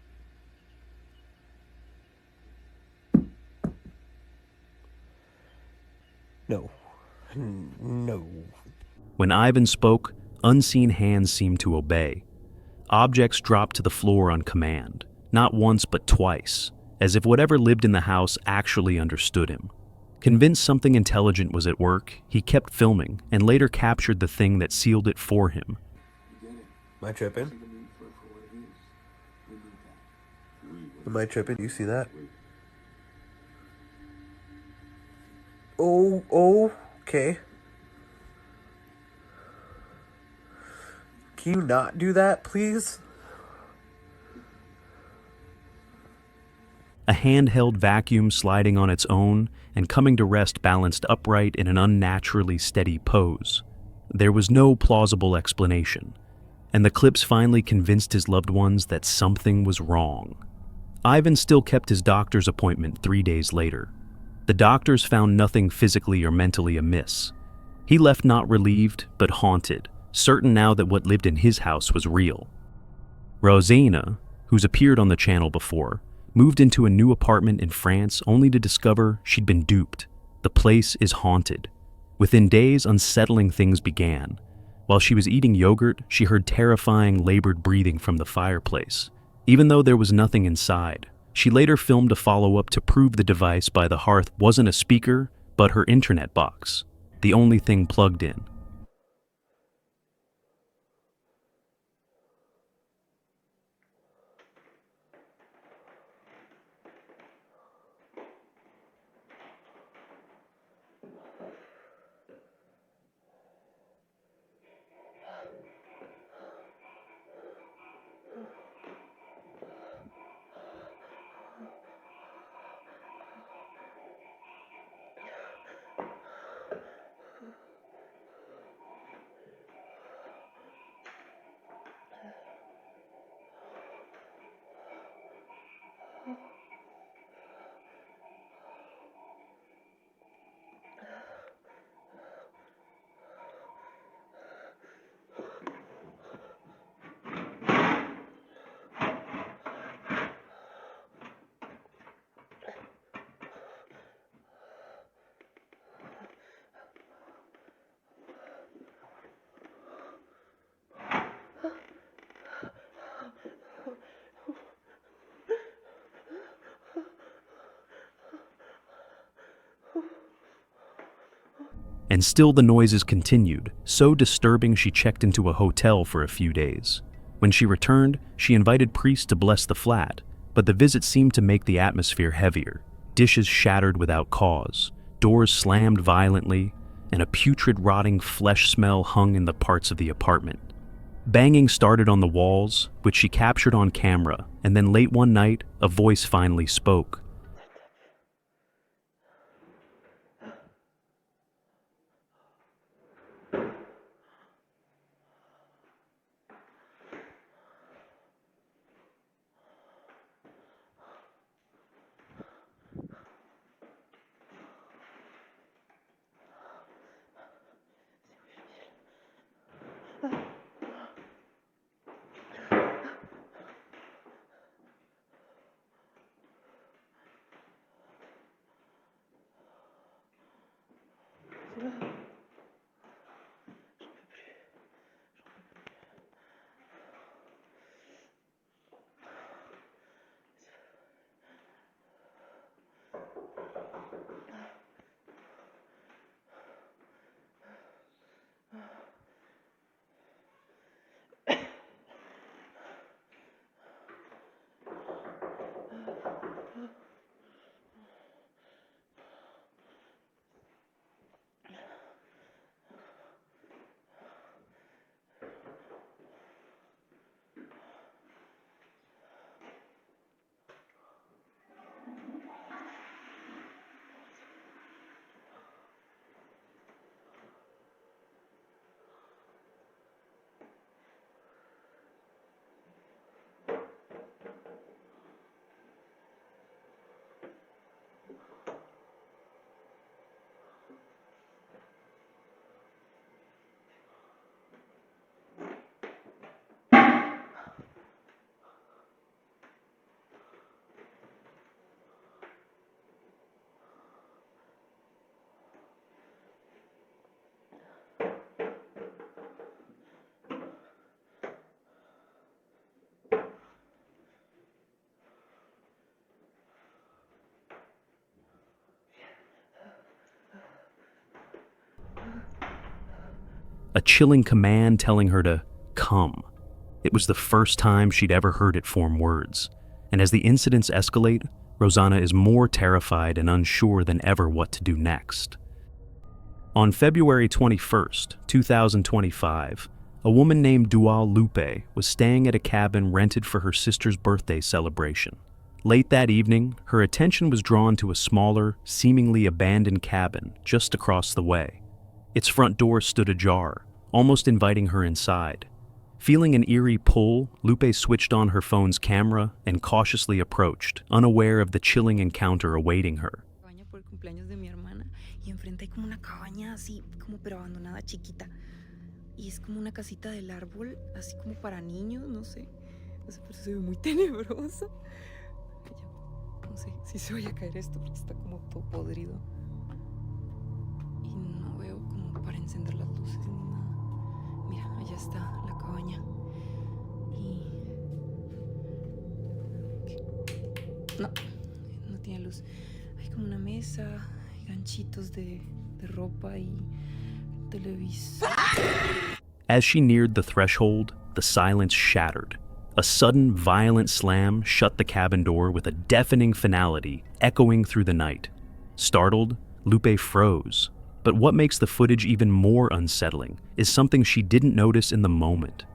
No. No. When Ivan spoke, unseen hands seemed to obey. Objects dropped to the floor on command, not once but twice, as if whatever lived in the house actually understood him. Convinced something intelligent was at work, he kept filming and later captured the thing that sealed it for him. Am I tripping? Am I tripping? You see that? Oh, okay. Can you not do that, please? A handheld vacuum sliding on its own and coming to rest balanced upright in an unnaturally steady pose. There was no plausible explanation, and the clips finally convinced his loved ones that something was wrong. Ivan still kept his doctor's appointment 3 days later. The doctors found nothing physically or mentally amiss. He left not relieved, but haunted, certain now that what lived in his house was real. Rosina, who's appeared on the channel before, moved into a new apartment in France only to discover she'd been duped. The place is haunted. Within days, unsettling things began. While she was eating yogurt, she heard terrifying, labored breathing from the fireplace, even though there was nothing inside. She later filmed a follow-up to prove the device by the hearth wasn't a speaker, but her internet box, the only thing plugged in. And still the noises continued, so disturbing she checked into a hotel for a few days. When she returned, she invited priests to bless the flat, but the visit seemed to make the atmosphere heavier. Dishes shattered without cause, doors slammed violently, and a putrid rotting flesh smell hung in the parts of the apartment. Banging started on the walls, which she captured on camera, and then late one night, a voice finally spoke. A chilling command telling her to come. It was the first time she'd ever heard it form words, and as the incidents escalate, Rosanna is more terrified and unsure than ever what to do next. On February 21st, 2025, a woman named Dual Lupe was staying at a cabin rented for her sister's birthday celebration. Late that evening, her attention was drawn to a smaller, seemingly abandoned cabin just across the way. Its front door stood ajar, almost inviting her inside. Feeling an eerie pull, Lupe switched on her phone's camera and cautiously approached, unaware of the chilling encounter awaiting her. Por el cumpleaños de mi hermana y enfrente hay como una cabaña así, como pero abandonada chiquita. Y es como una casita del árbol, así como para niños, no sé. No sé, pero se ve muy tenebroso. No sé si se vaya a caer esto porque está como todo podrido. Y no veo como para encender las luces ni nada. Mira, allá está la cabaña. Y... No, no tiene luz. Hay como una mesa, ganchitos de ropa y televisor. As she neared the threshold, the silence shattered. A sudden, violent slam shut the cabin door with a deafening finality echoing through the night. Startled, Lupe froze. But what makes the footage even more unsettling is something she didn't notice in the moment.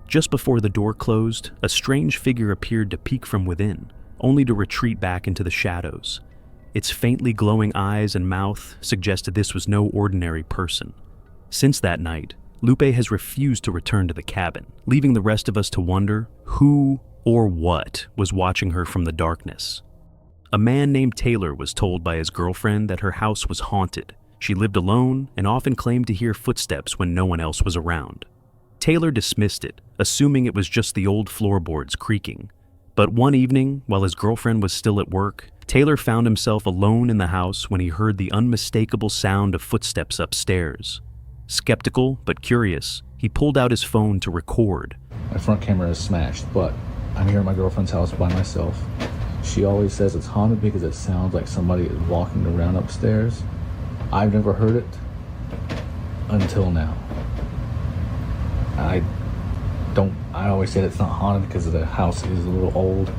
Just before the door closed, a strange figure appeared to peek from within, only to retreat back into the shadows. Its faintly glowing eyes and mouth suggested this was no ordinary person. Since that night, Lupe has refused to return to the cabin, leaving the rest of us to wonder who or what was watching her from the darkness. A man named Taylor was told by his girlfriend that her house was haunted. She lived alone and often claimed to hear footsteps when no one else was around. Taylor dismissed it, assuming it was just the old floorboards creaking. But one evening, while his girlfriend was still at work, Taylor found himself alone in the house when he heard the unmistakable sound of footsteps upstairs. Skeptical but curious, he pulled out his phone to record. My front camera is smashed, but I'm here at my girlfriend's house by myself. She always says it's haunted because it sounds like somebody is walking around upstairs. I've never heard it, until now. I always said it's not haunted because the house is a little old.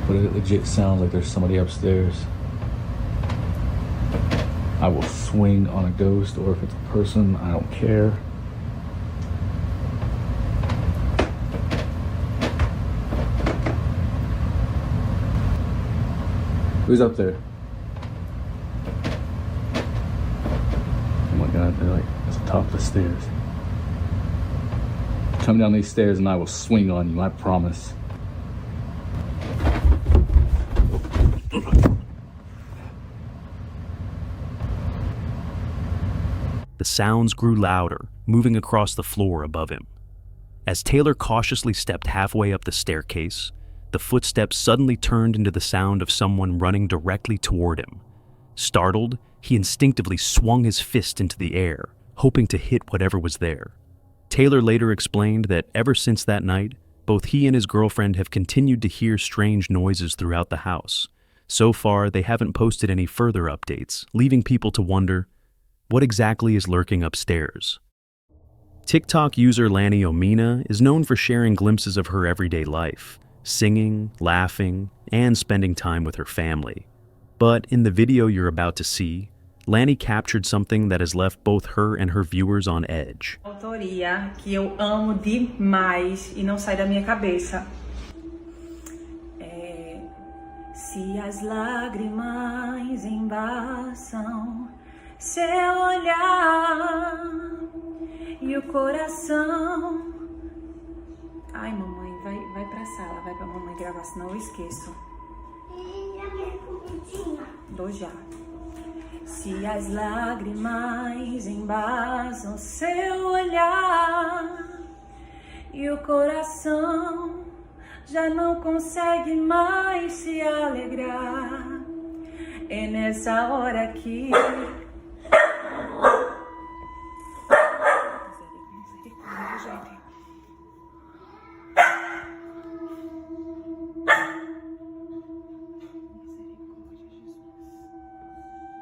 But it legit sounds like there's somebody upstairs. I will swing on a ghost, or if it's a person, I don't care. Who's up there? Oh my god, they're like at the top of the stairs. Come down these stairs and I will swing on you, I promise. The sounds grew louder, moving across the floor above him. As Taylor cautiously stepped halfway up the staircase, the footsteps suddenly turned into the sound of someone running directly toward him. Startled, he instinctively swung his fist into the air, hoping to hit whatever was there. Taylor later explained that ever since that night, both he and his girlfriend have continued to hear strange noises throughout the house. So far, they haven't posted any further updates, leaving people to wonder, what exactly is lurking upstairs? TikTok user Lanny Omina is known for sharing glimpses of her everyday life, singing, laughing, and spending time with her family. But in the video you're about to see, Lanny captured something that has left both her and her viewers on edge. Autoria que eu amo demais e não sai da minha cabeça. Se as lágrimas embaçam seu olhar e o coração. Ai, mamãe, vai pra sala, vai pra mamãe gravar, senão eu esqueço. Dou já. Se as lágrimas embasam seu olhar e o coração já não consegue mais se alegrar, é nessa hora que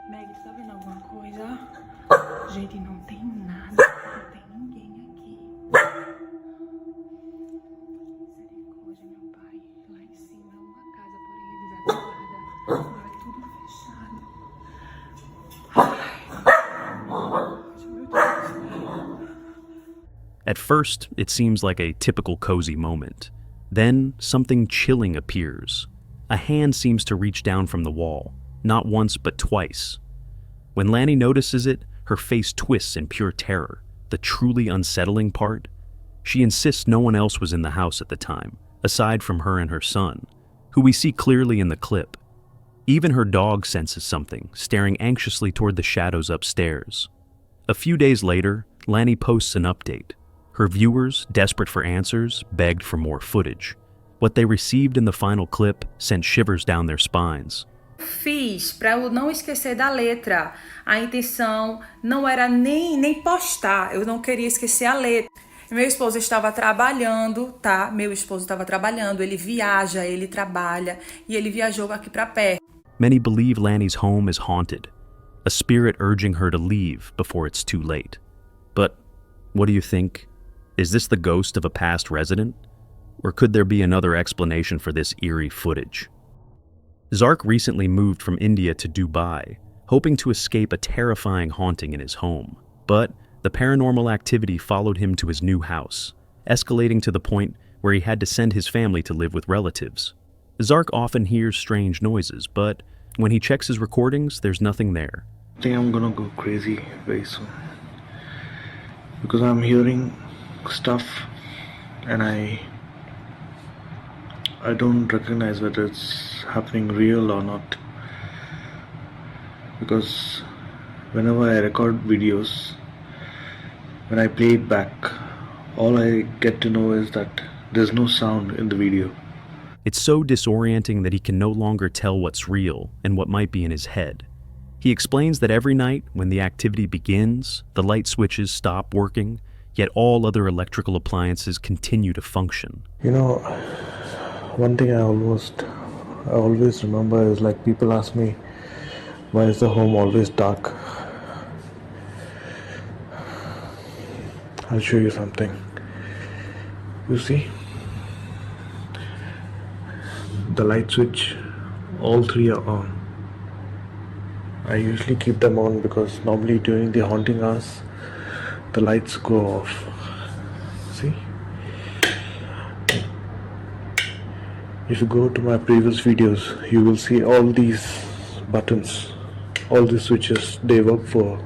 Meg, tu tá vendo alguma coisa? Gente, não tem nada, não tem ninguém aqui. Misericórdia, meu pai. Lá em cima é uma casa, porém desativada. Agora é tudo fechado. At first, it seems like a typical cozy moment. Then, something chilling appears. A hand seems to reach down from the wall, not once but twice. When Lanny notices it, her face twists in pure terror, the truly unsettling part. She insists no one else was in the house at the time, aside from her and her son, who we see clearly in the clip. Even her dog senses something, staring anxiously toward the shadows upstairs. A few days later, Lanny posts an update. Her viewers, desperate for answers, begged for more footage. What they received in the final clip sent shivers down their spines. Fiz para eu não esquecer da letra. A intenção não era nem postar, eu não queria esquecer a letra. Meu esposo estava trabalhando, tá? Meu esposo estava trabalhando, ele viaja, ele trabalha e ele viajou aqui para perto. Many believe Lanny's home is haunted, a spirit urging her to leave before it's too late. But what do you think? Is this the ghost of a past resident? Or could there be another explanation for this eerie footage? Zark recently moved from India to Dubai, hoping to escape a terrifying haunting in his home. But the paranormal activity followed him to his new house, escalating to the point where he had to send his family to live with relatives. Zark often hears strange noises, but when he checks his recordings, there's nothing there. I think I'm gonna go crazy very soon. Because I'm hearing stuff and I don't recognize whether it's happening real or not, because whenever I record videos, when I play it back, all I get to know is that there's no sound in the video. It's so disorienting that he can no longer tell what's real and what might be in his head. He explains that every night when the activity begins, the light switches stop working, yet all other electrical appliances continue to function. You know, one thing I always remember is, like, people ask me, why is the home always dark? I'll show you something. You see? The light switch, all three are on. I usually keep them on because normally during the haunting hours, the lights go off. See? If you go to my previous videos, you will see all these buttons, all these switches, they work for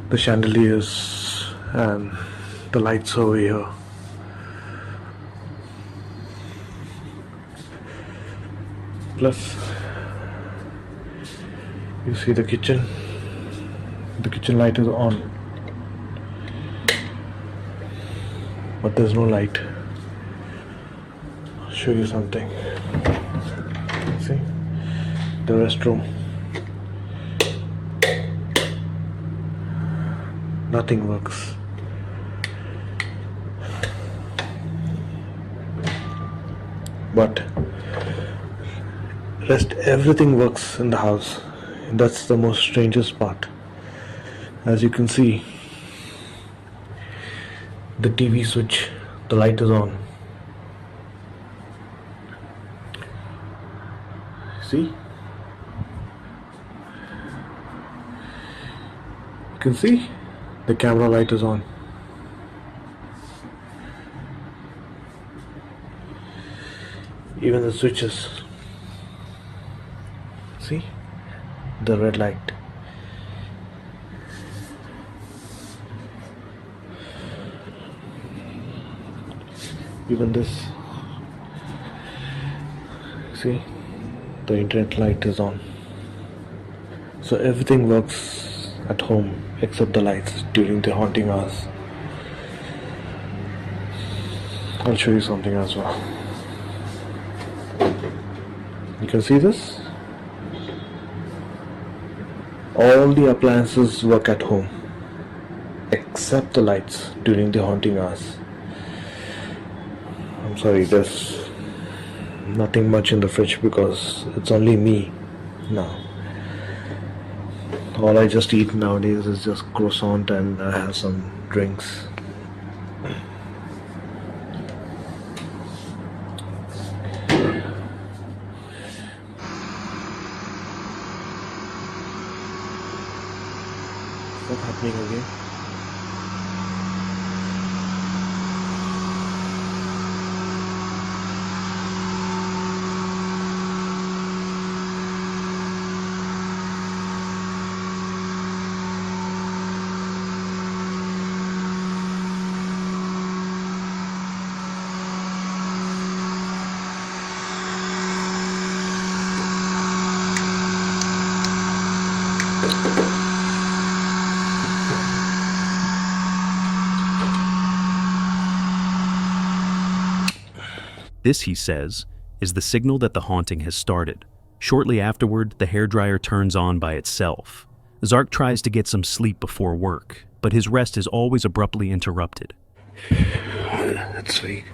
the chandeliers and the lights over here. Plus, you see the kitchen light is on, but there's no light. I'll show you something. See, the restroom, nothing works. But everything works in the house. And that's the most strangest part. As you can see, the TV switch, the light is on. See? You can see the camera light is on. Even the switches. See? The red light. Even this. See? The internet light is on. So everything works at home except the lights during the haunting hours. I'll show you something as well. You can see this? All the appliances work at home except the lights during the haunting hours. I'm sorry, there's nothing much in the fridge because it's only me now. All I just eat nowadays is just croissant and I have some drinks. What's happening again? This, he says, is the signal that the haunting has started. Shortly afterward, the hairdryer turns on by itself. Zark tries to get some sleep before work, but his rest is always abruptly interrupted. That's sweet.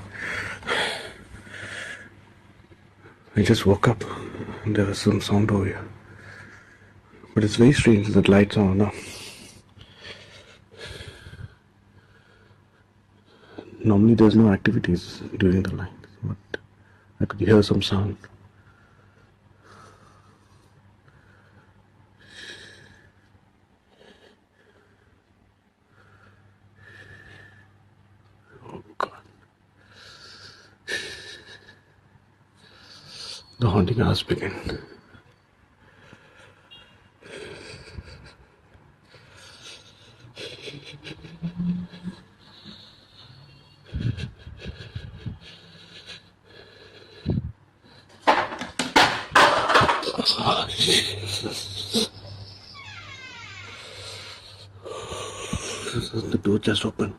I just woke up and there was some sound over here. But it's very strange that lights are on now. Normally there's no activities during the night, but I could hear some sound. Oh God. The haunting hours begin. Oh, Jesus. The door just opened.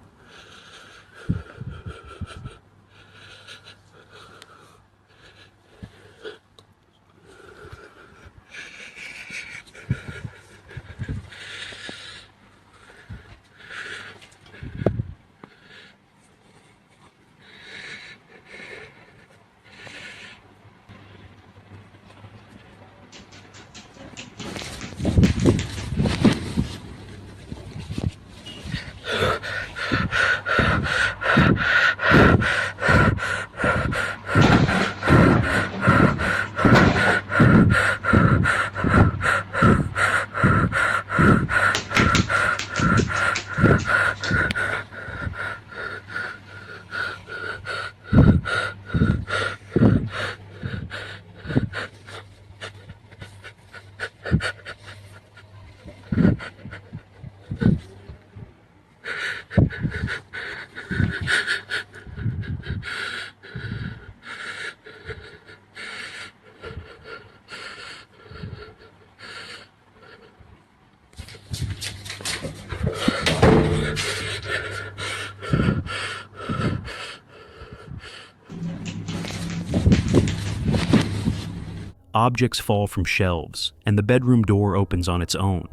objects fall from shelves, and the bedroom door opens on its own.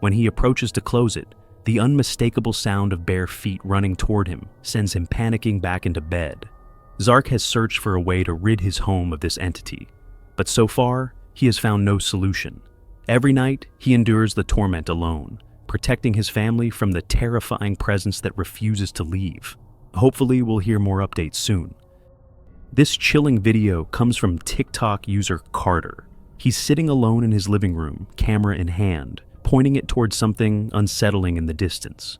When he approaches to close it, the unmistakable sound of bare feet running toward him sends him panicking back into bed. Zark has searched for a way to rid his home of this entity, but so far, he has found no solution. Every night, he endures the torment alone, protecting his family from the terrifying presence that refuses to leave. Hopefully, we'll hear more updates soon. This chilling video comes from TikTok user Carter. He's sitting alone in his living room, camera in hand, pointing it towards something unsettling in the distance.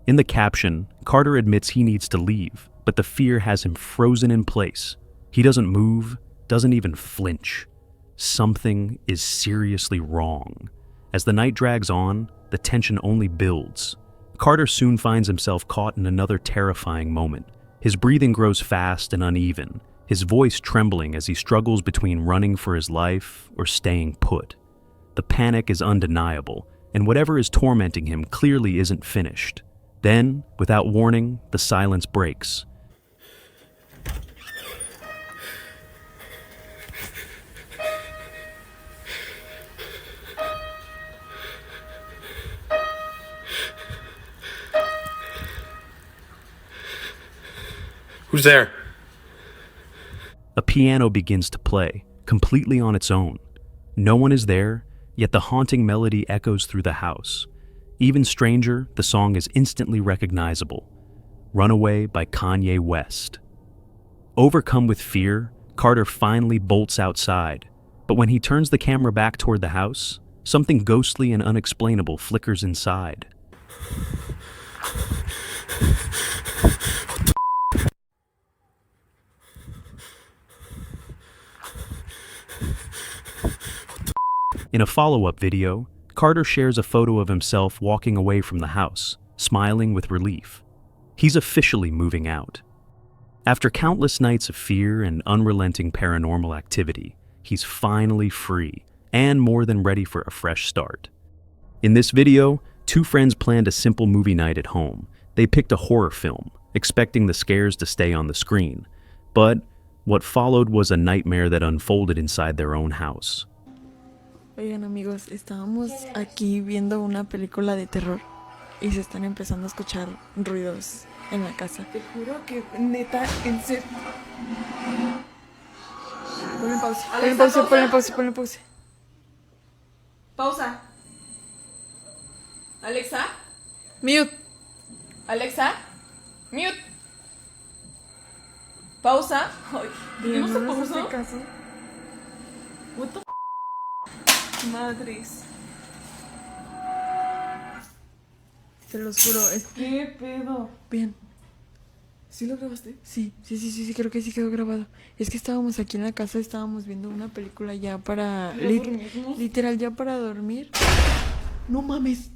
In the caption, Carter admits he needs to leave, but the fear has him frozen in place. He doesn't move, doesn't even flinch. Something is seriously wrong. As the night drags on, the tension only builds. Carter soon finds himself caught in another terrifying moment. His breathing grows fast and uneven, his voice trembling as he struggles between running for his life or staying put. The panic is undeniable, and whatever is tormenting him clearly isn't finished. Then, without warning, the silence breaks. Who's there? A piano begins to play, completely on its own. No one is there, yet the haunting melody echoes through the house. Even stranger, the song is instantly recognizable. Runaway by Kanye West. Overcome with fear, Carter finally bolts outside. But when he turns the camera back toward the house, something ghostly and unexplainable flickers inside. In a follow-up video, Carter shares a photo of himself walking away from the house, smiling with relief. He's officially moving out. After countless nights of fear and unrelenting paranormal activity, he's finally free and more than ready for a fresh start. In this video, two friends planned a simple movie night at home. They picked a horror film, expecting the scares to stay on the screen. But what followed was a nightmare that unfolded inside their own house. Oigan amigos, estábamos aquí viendo una película de terror y se están empezando a escuchar ruidos en la casa. Te juro que neta, en serio. Ponle pausa, ponle pausa, ponle pausa, ponle pausa. Pausa. Alexa, mute. Alexa, mute. Pausa. Ay, ¿no se pausó? What the Madres. Se los juro, es que... ¿Qué pedo? Bien. ¿Sí lo grabaste? Sí, creo que sí quedó grabado. Es que estábamos aquí en la casa, estábamos viendo una película ya para... literal, ya para dormir. No mames.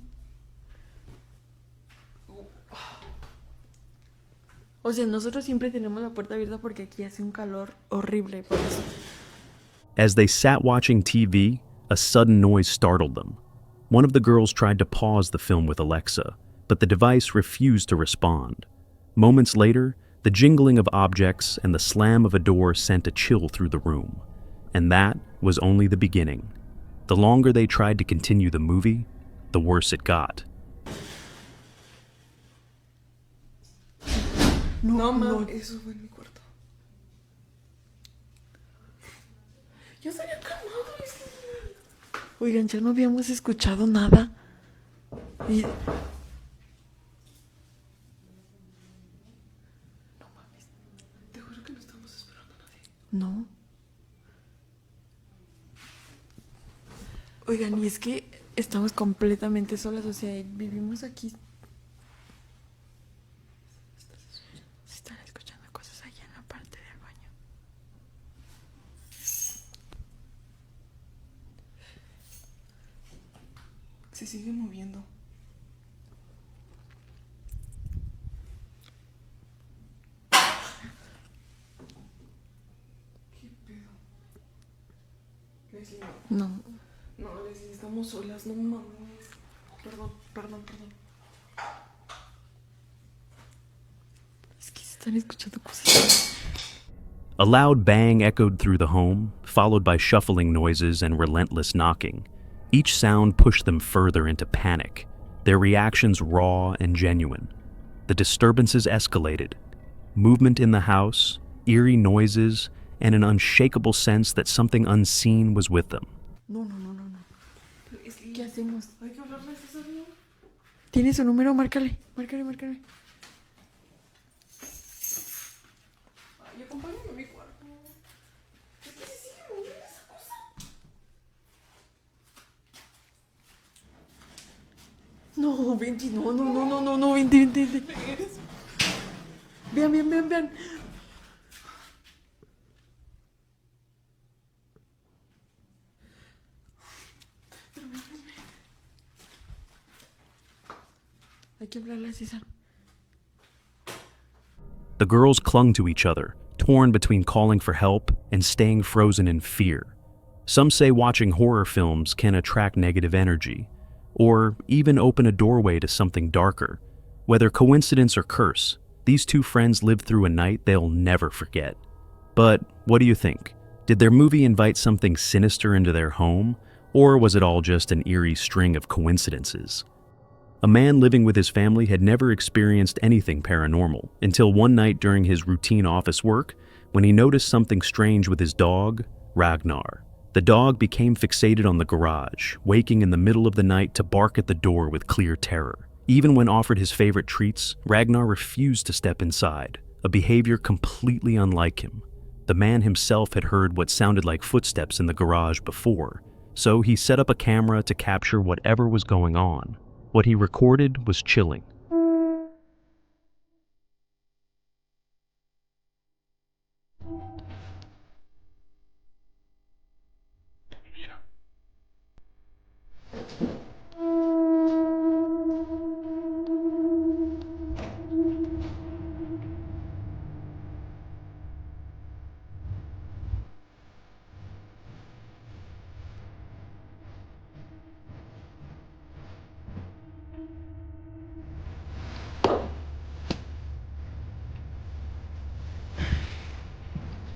O sea, nosotros siempre tenemos la puerta abierta porque aquí hace un calor horrible, por eso. As they sat watching TV, a sudden noise startled them. One of the girls tried to pause the film with Alexa, but the device refused to respond. Moments later, the jingling of objects and the slam of a door sent a chill through the room. And that was only the beginning. The longer they tried to continue the movie, the worse it got. No, eso fue en mi cuarto. Yo se había calmado. Oigan, ya no habíamos escuchado nada. Y... No mames. Te juro que no estamos esperando a nadie. No. Oigan, y es que estamos completamente solas, o sea, vivimos aquí. Se están escuchando cosas allá en la parte del baño. Se sigue moviendo. ¿Qué pedo? Leslie, no. No, Leslie, estamos solas, no mames. Perdón. Es que se están escuchando cosas. A loud bang echoed through the home, followed by shuffling noises and relentless knocking. Each sound pushed them further into panic, their reactions raw and genuine. The disturbances escalated. Movement in the house, eerie noises, and an unshakable sense that something unseen was with them. No. ¿Qué hacemos? Hay que hablarle a César, ¿no? ¿Tiene su número? Márcale. Ay, acompáñame a mi cuarto. Es que se sigue moviendo esa cosa. No, vente, no, vente. Vean. Hay que hablarle a César. The girls clung to each other, torn between calling for help and staying frozen in fear. Some say watching horror films can attract negative energy, or even open a doorway to something darker. Whether coincidence or curse, these two friends lived through a night they'll never forget. But what do you think? Did their movie invite something sinister into their home, or was it all just an eerie string of coincidences? A man living with his family had never experienced anything paranormal until one night during his routine office work when he noticed something strange with his dog, Ragnar. The dog became fixated on the garage, waking in the middle of the night to bark at the door with clear terror. Even when offered his favorite treats, Ragnar refused to step inside, a behavior completely unlike him. The man himself had heard what sounded like footsteps in the garage before, so he set up a camera to capture whatever was going on. What he recorded was chilling.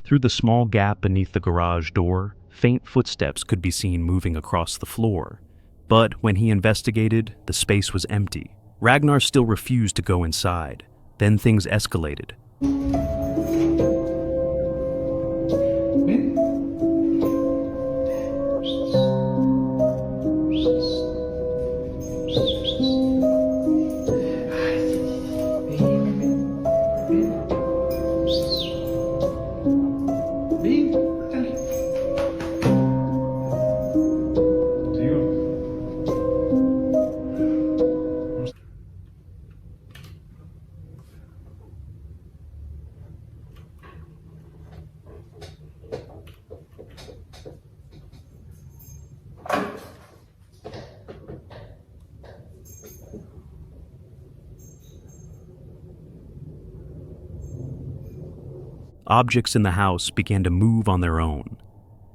Through the small gap beneath the garage door, faint footsteps could be seen moving across the floor. But when he investigated, the space was empty. Ragnar still refused to go inside. Then things escalated. Objects in the house began to move on their own.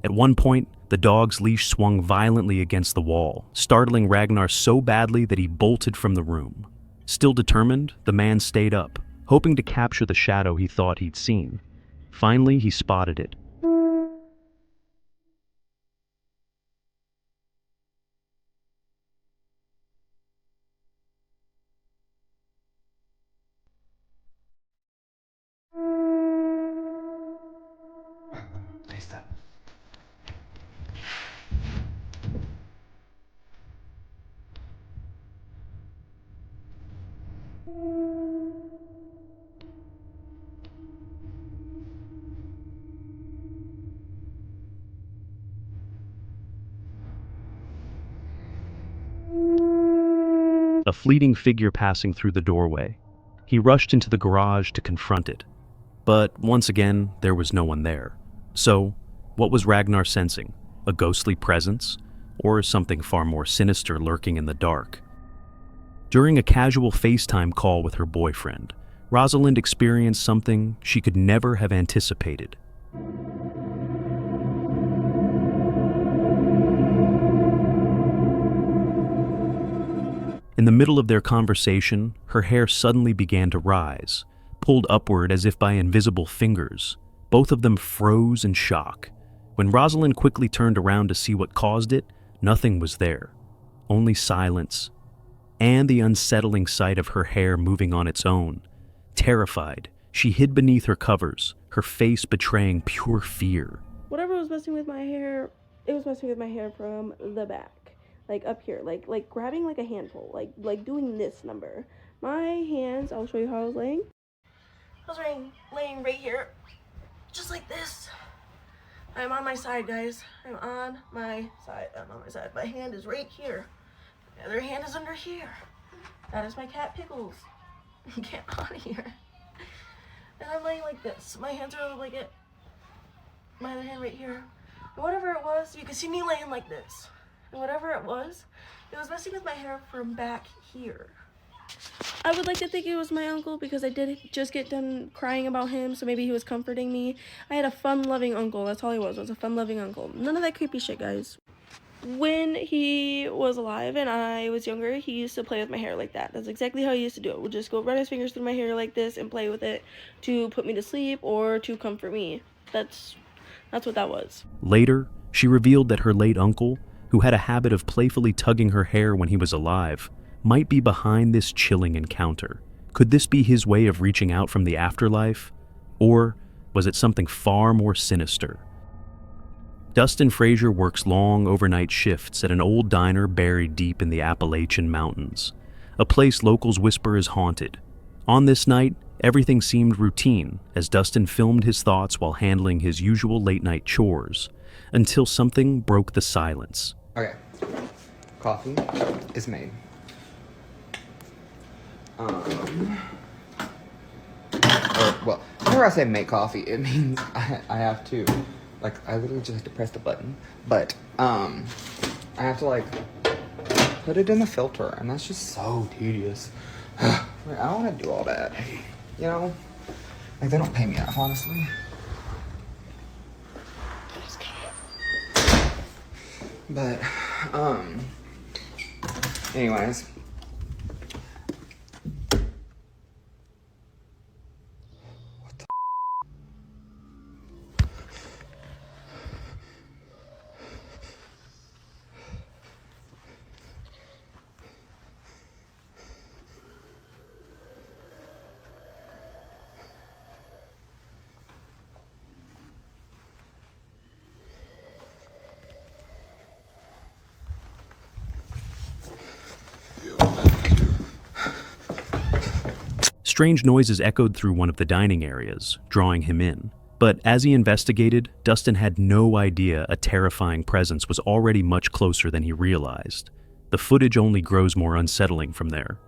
At one point, the dog's leash swung violently against the wall, startling Ragnar so badly that he bolted from the room. Still determined, the man stayed up, hoping to capture the shadow he thought he'd seen. Finally, he spotted it. A fleeting figure passing through the doorway. He rushed into the garage to confront it. But once again, there was no one there. So, what was Ragnar sensing? A ghostly presence? Or something far more sinister lurking in the dark? During a casual FaceTime call with her boyfriend, Rosalind experienced something she could never have anticipated. In the middle of their conversation, her hair suddenly began to rise, pulled upward as if by invisible fingers. Both of them froze in shock. When Rosalind quickly turned around to see what caused it, nothing was there. Only silence, and the unsettling sight of her hair moving on its own. Terrified, she hid beneath her covers, her face betraying pure fear. Whatever was messing with my hair, it was messing with my hair from the back, like up here, like grabbing like a handful, like doing this number. My hands, I'll show you how I was laying. I was laying right here, just like this. I'm on my side, guys. I'm on my side. My hand is right here. The other hand is under here. That is my cat Pickles. Get out of here. And I'm laying like this. My hands are like it. My other hand right here. And whatever it was, you can see me laying like this. And whatever it was messing with my hair from back here. I would like to think it was my uncle because I did just get done crying about him, so maybe he was comforting me. I had a fun-loving uncle. That's all he was a fun-loving uncle. None of that creepy shit, guys. When he was alive and I was younger, he used to play with my hair like that. That's exactly how he used to do it. Would just go run his fingers through my hair like this and play with it to put me to sleep or to comfort me. That's what that was. Later, she revealed that her late uncle, who had a habit of playfully tugging her hair when he was alive, might be behind this chilling encounter. Could this be his way of reaching out from the afterlife? Or was it something far more sinister? Dustin Frazier works long overnight shifts at an old diner buried deep in the Appalachian Mountains, a place locals whisper is haunted. On this night, everything seemed routine as Dustin filmed his thoughts while handling his usual late-night chores, until something broke the silence. Okay, coffee is made. Well, whenever I say make coffee, it means I have to, I literally just have to press the button, but, I have to, put it in the filter, and that's just so tedious. I don't want to do all that, you know? They don't pay me enough, honestly. But, anyways. Strange noises echoed through one of the dining areas, drawing him in. But as he investigated, Dustin had no idea a terrifying presence was already much closer than he realized. The footage only grows more unsettling from there.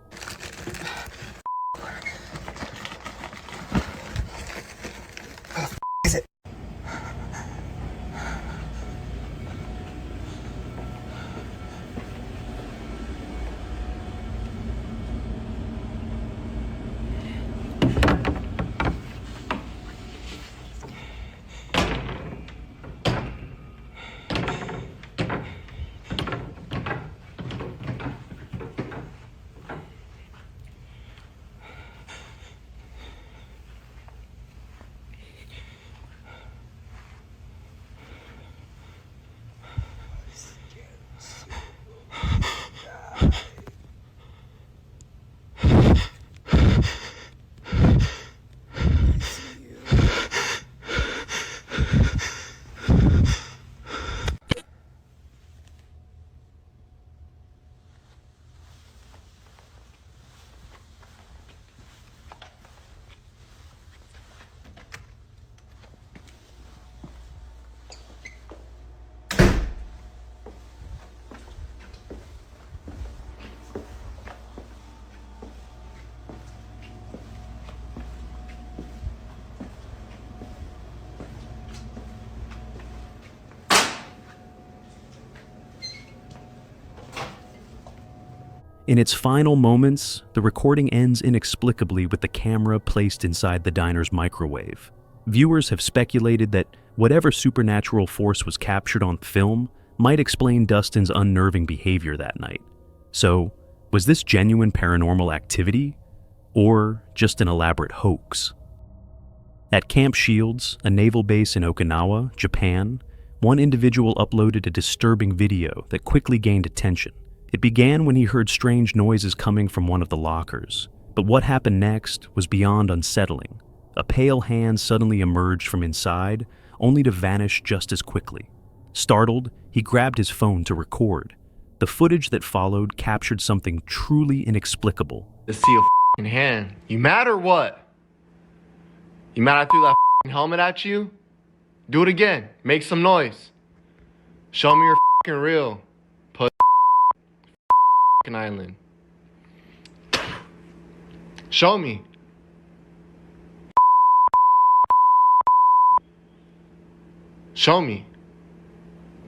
In its final moments, the recording ends inexplicably with the camera placed inside the diner's microwave. Viewers have speculated that whatever supernatural force was captured on film might explain Dustin's unnerving behavior that night. So, was this genuine paranormal activity? Or just an elaborate hoax? At Camp Shields, a naval base in Okinawa, Japan, one individual uploaded a disturbing video that quickly gained attention. It began when he heard strange noises coming from one of the lockers. But what happened next was beyond unsettling. A pale hand suddenly emerged from inside, only to vanish just as quickly. Startled, he grabbed his phone to record. The footage that followed captured something truly inexplicable. To see a f***ing hand. You mad or what? You mad I threw that f***ing helmet at you? Do it again. Make some noise. Show me you're f***ing real. Put f***ing island. Show me. Show me.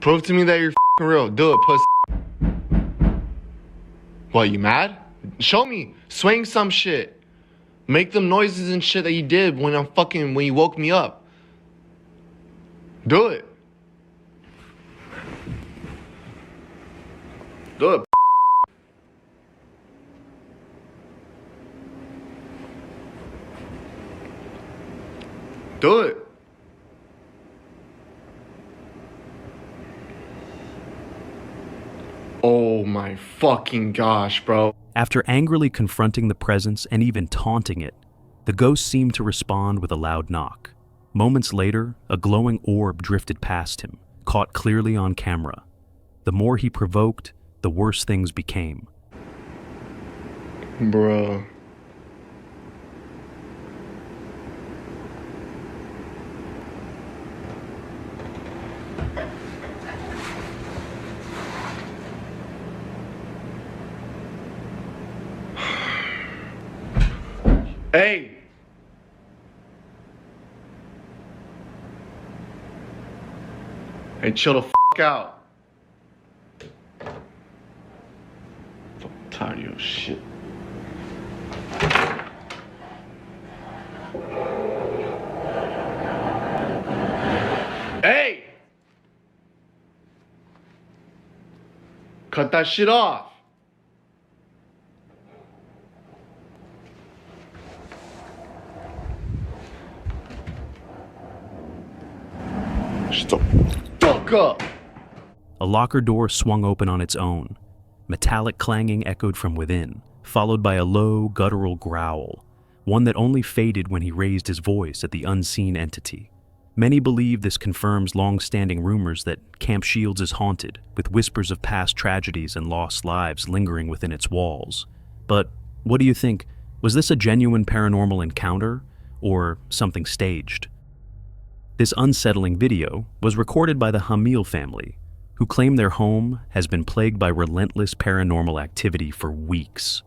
Prove to me that you're f***ing real. Do it, pussy. What, you mad? Show me. Swing some shit. Make them noises and shit that you did when you woke me up. Do it. Do it. Do it. Oh my fucking gosh, bro. After angrily confronting the presence and even taunting it, the ghost seemed to respond with a loud knock. Moments later, a glowing orb drifted past him, caught clearly on camera. The more he provoked, the worse things became. Bro. Hey! Hey, chill the f*** out. I'm tired of your shit. Hey! Cut that shit off. Shut the fuck up! A locker door swung open on its own. Metallic clanging echoed from within, followed by a low, guttural growl, one that only faded when he raised his voice at the unseen entity. Many believe this confirms long-standing rumors that Camp Shields is haunted, with whispers of past tragedies and lost lives lingering within its walls. But what do you think? Was this a genuine paranormal encounter, or something staged? This unsettling video was recorded by the Hamil family, who claim their home has been plagued by relentless paranormal activity for weeks,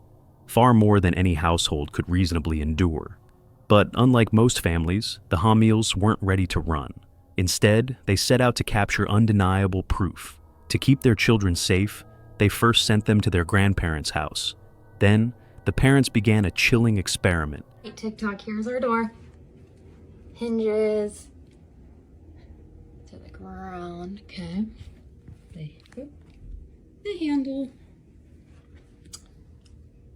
far more than any household could reasonably endure. But unlike most families, the Hamils weren't ready to run. Instead, they set out to capture undeniable proof. To keep their children safe, they first sent them to their grandparents' house. Then, the parents began a chilling experiment. Hey, TikTok, here's our door. Hinges to the ground, okay. The handle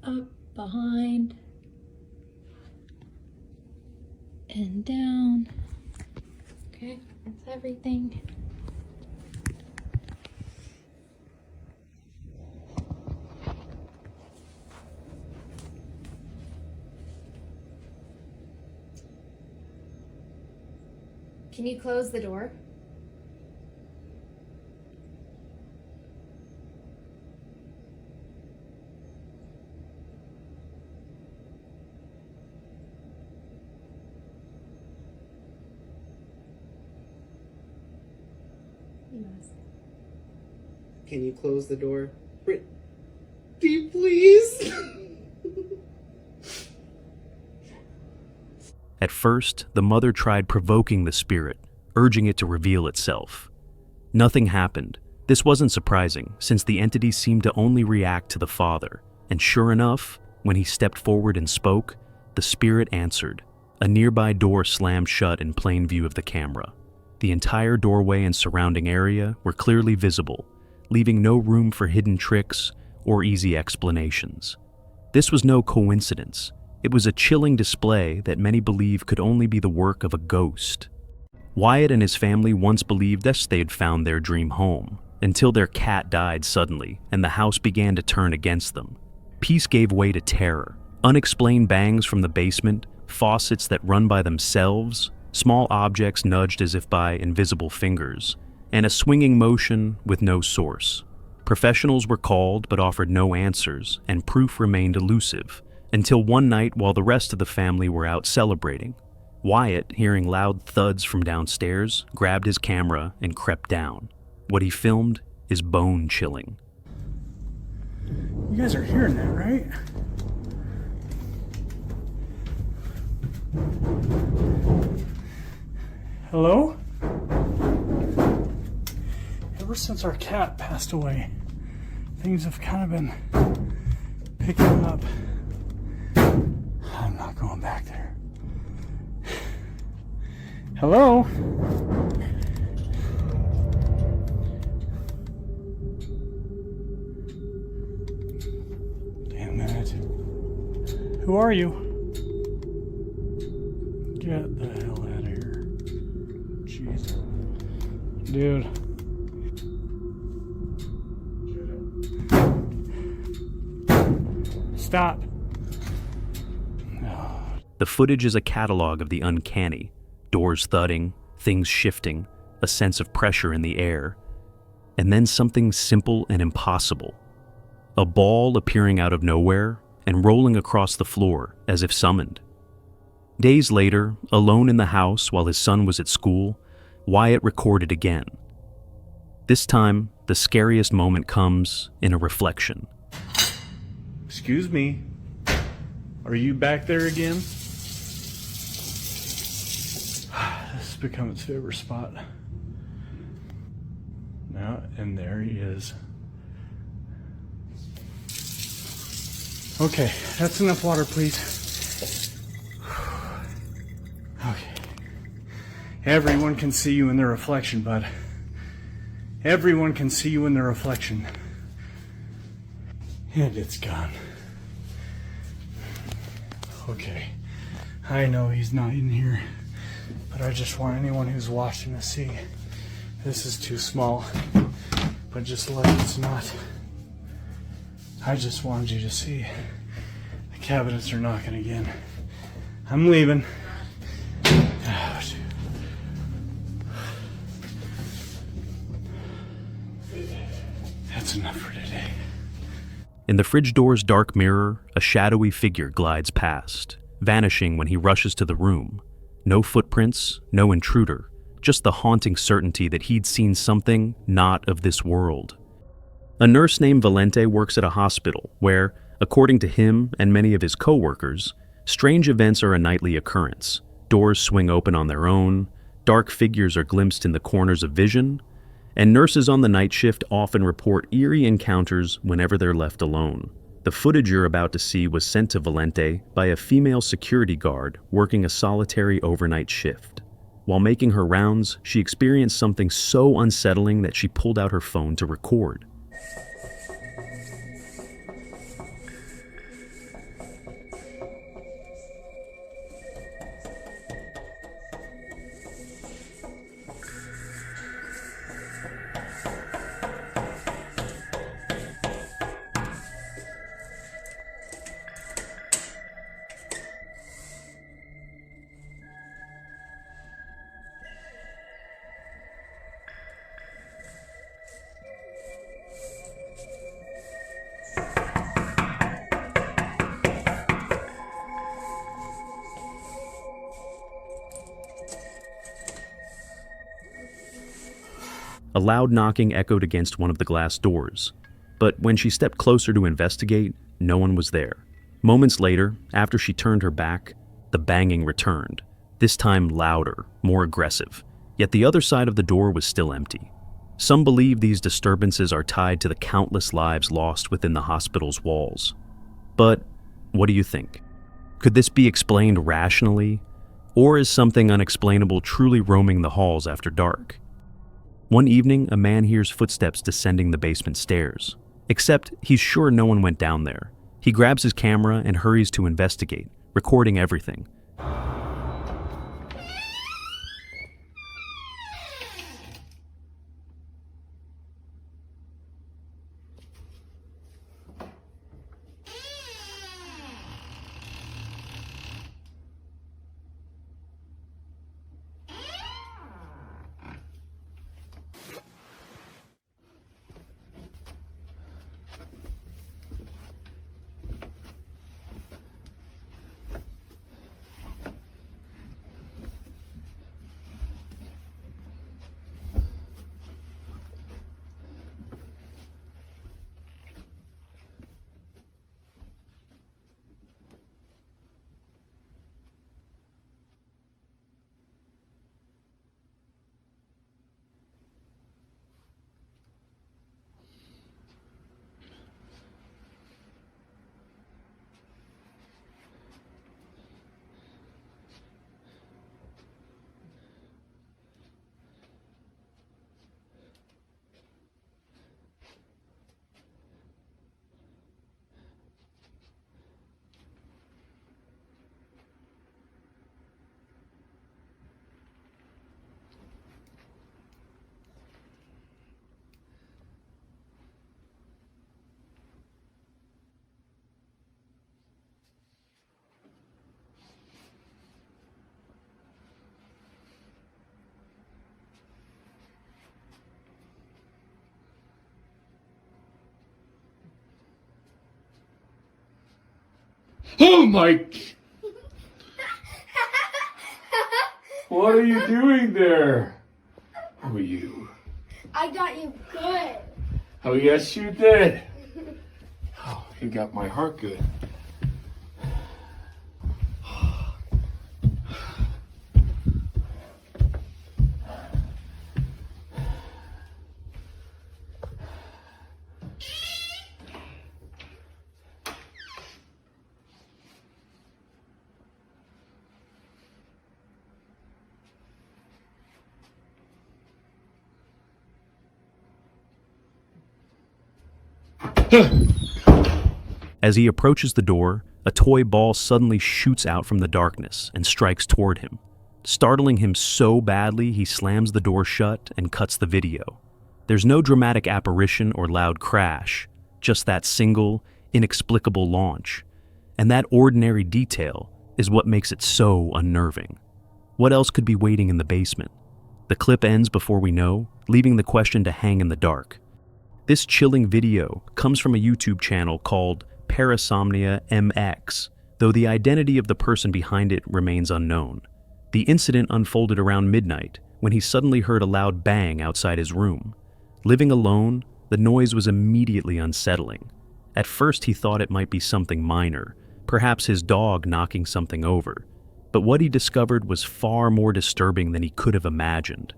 up behind and down. Okay, that's everything. Can you close the door? Yes. Can you close the door? Please? At first, the mother tried provoking the spirit, urging it to reveal itself. Nothing happened. This wasn't surprising, since the entity seemed to only react to the father. And sure enough, when he stepped forward and spoke, the spirit answered. A nearby door slammed shut in plain view of the camera. The entire doorway and surrounding area were clearly visible, leaving no room for hidden tricks or easy explanations. This was no coincidence. It was a chilling display that many believe could only be the work of a ghost. Wyatt and his family once believed that they had found their dream home, until their cat died suddenly and the house began to turn against them. Peace gave way to terror. Unexplained bangs from the basement, faucets that run by themselves, small objects nudged as if by invisible fingers, and a swinging motion with no source. Professionals were called but offered no answers, and proof remained elusive, until one night while the rest of the family were out celebrating. Wyatt, hearing loud thuds from downstairs, grabbed his camera and crept down. What he filmed is bone-chilling. You guys are hearing that, right? Hello? Ever since our cat passed away, things have kind of been picking up. I'm not going back there. Hello? Damn it. Who are you? Get the hell out of here. Jeez. Dude. Stop. The footage is a catalog of the uncanny. Doors thudding, things shifting, a sense of pressure in the air. And then something simple and impossible. A ball appearing out of nowhere and rolling across the floor as if summoned. Days later, alone in the house while his son was at school, Wyatt recorded again. This time, the scariest moment comes in a reflection. Excuse me. Are you back there again? This has become its favorite spot. Now, and there he is. Okay, that's enough water, please. Okay. Everyone can see you in their reflection, bud. Everyone can see you in their reflection. And it's gone. Okay. I know he's not in here, but I just want anyone who's watching to see. This is too small, but just like it's not. I just wanted you to see. The cabinets are knocking again. I'm leaving. Oh, that's enough for today. In the fridge door's dark mirror, a shadowy figure glides past, vanishing when he rushes to the room. No footprints, no intruder, just the haunting certainty that he'd seen something not of this world. A nurse named Valente works at a hospital where, according to him and many of his co-workers, strange events are a nightly occurrence. Doors swing open on their own, dark figures are glimpsed in the corners of vision, and nurses on the night shift often report eerie encounters whenever they're left alone. The footage you're about to see was sent to Valente by a female security guard working a solitary overnight shift. While making her rounds, she experienced something so unsettling that she pulled out her phone to record. A loud knocking echoed against one of the glass doors, but when she stepped closer to investigate, no one was there. Moments later, after she turned her back, the banging returned, this time louder, more aggressive, yet the other side of the door was still empty. Some believe these disturbances are tied to the countless lives lost within the hospital's walls. But what do you think? Could this be explained rationally, or is something unexplainable truly roaming the halls after dark? One evening, a man hears footsteps descending the basement stairs. Except he's sure no one went down there. He grabs his camera and hurries to investigate, recording everything. Oh my! What are you doing there? Who are you? I got you good. Oh, yes, you did. Oh, you got my heart good. As he approaches the door, a toy ball suddenly shoots out from the darkness and strikes toward him, startling him so badly he slams the door shut and cuts the video. There's no dramatic apparition or loud crash, just that single, inexplicable launch. And that ordinary detail is what makes it so unnerving. What else could be waiting in the basement? The clip ends before we know, leaving the question to hang in the dark. This chilling video comes from a YouTube channel called Parasomnia MX, though the identity of the person behind it remains unknown. The incident unfolded around midnight when he suddenly heard a loud bang outside his room. Living alone, the noise was immediately unsettling. At first he thought it might be something minor, perhaps his dog knocking something over. But what he discovered was far more disturbing than he could have imagined.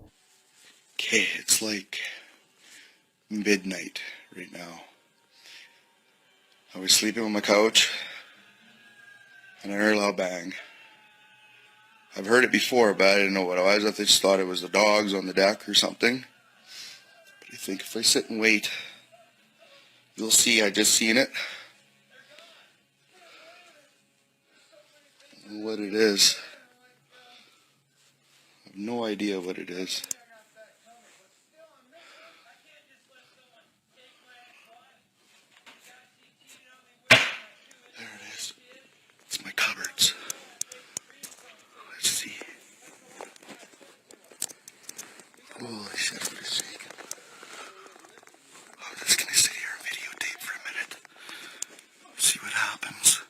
Okay, it's like midnight right now. I was sleeping on my couch and I heard a loud bang. I've heard it before, but I didn't know what it was. I just thought it was the dogs on the deck or something. But I think if I sit and wait, you'll see I just seen it. I don't know what it is. I have no idea what it is. It's my cupboards. Let's see. Holy shit, I'm just shaking. I'm just gonna sit here and videotape for a minute. See what happens.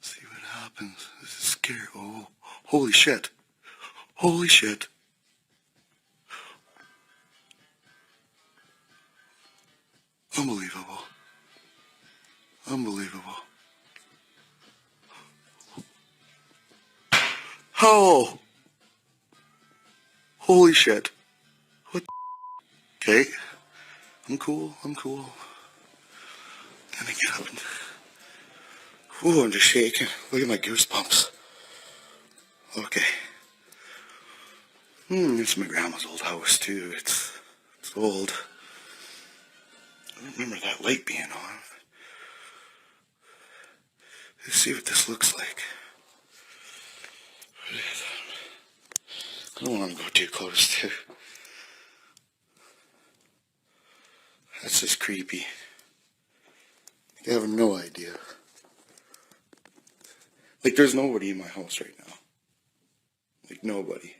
See what happens. This is scary. Oh, holy shit. Holy shit. Unbelievable. Unbelievable. Oh! Holy shit. What the Okay. I'm cool. I'm cool. Gonna get up and... Ooh, I'm just shaking. Look at my goosebumps. Okay. It's my grandma's old house too. It's old. I don't remember that light being on. Let's see what this looks like. I don't want to go too close to. That's just creepy. They have no idea. Like, there's nobody in my house right now. Like, nobody.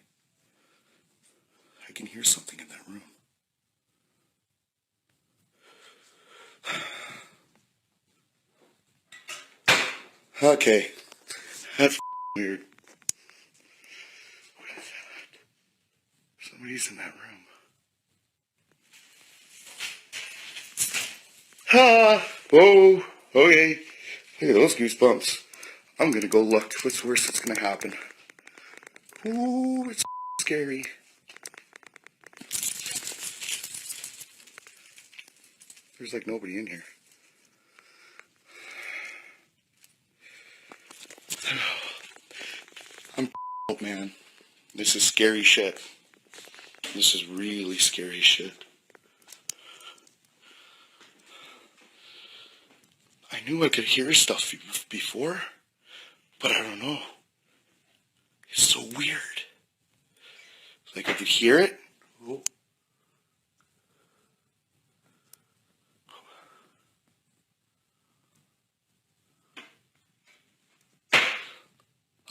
I can hear something in that room. Okay. That's weird. What is that? Somebody's in that room. Ah! Whoa! Okay. Look at those goosebumps. I'm gonna go look. What's the worst that's gonna happen? Ooh, it's scary. There's like nobody in here. I'm man. This is scary shit. This is really scary shit. I knew I could hear stuff before, but I don't know. It's so weird. Like I could hear it. Oh.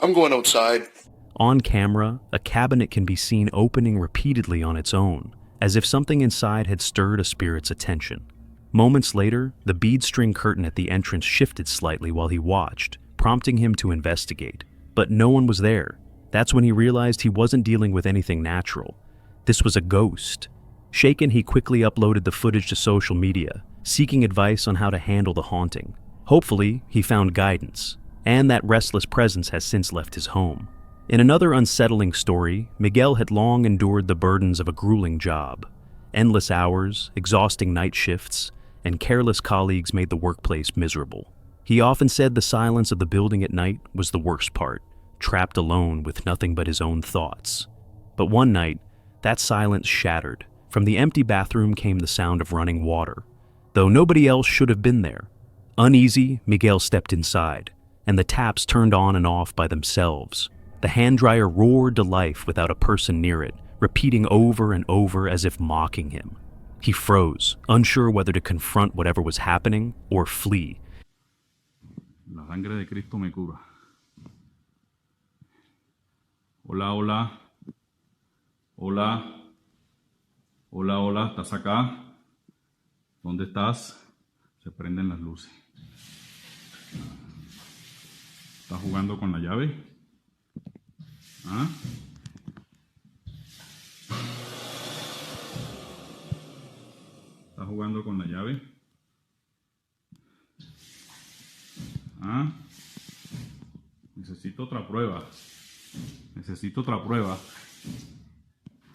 I'm going outside. On camera, a cabinet can be seen opening repeatedly on its own, as if something inside had stirred a spirit's attention. Moments later, the bead string curtain at the entrance shifted slightly while he watched, prompting him to investigate. But no one was there. That's when he realized he wasn't dealing with anything natural. This was a ghost. Shaken, he quickly uploaded the footage to social media, seeking advice on how to handle the haunting. Hopefully, he found guidance, and that restless presence has since left his home. In another unsettling story, Miguel had long endured the burdens of a grueling job. Endless hours, exhausting night shifts, and careless colleagues made the workplace miserable. He often said the silence of the building at night was the worst part, trapped alone with nothing but his own thoughts. But one night, that silence shattered. From the empty bathroom came the sound of running water, though nobody else should have been there. Uneasy, Miguel stepped inside, and the taps turned on and off by themselves. The hand dryer roared to life without a person near it, repeating over and over as if mocking him. He froze, unsure whether to confront whatever was happening or flee. La sangre de Cristo me cura. Hola, hola. Hola. Hola, hola. ¿Estás acá? ¿Dónde estás? Se prenden las luces. ¿Estás jugando con la llave? ¿Ah? ¿Estás jugando con la llave? ¿Ah? Necesito otra prueba. Necesito otra prueba.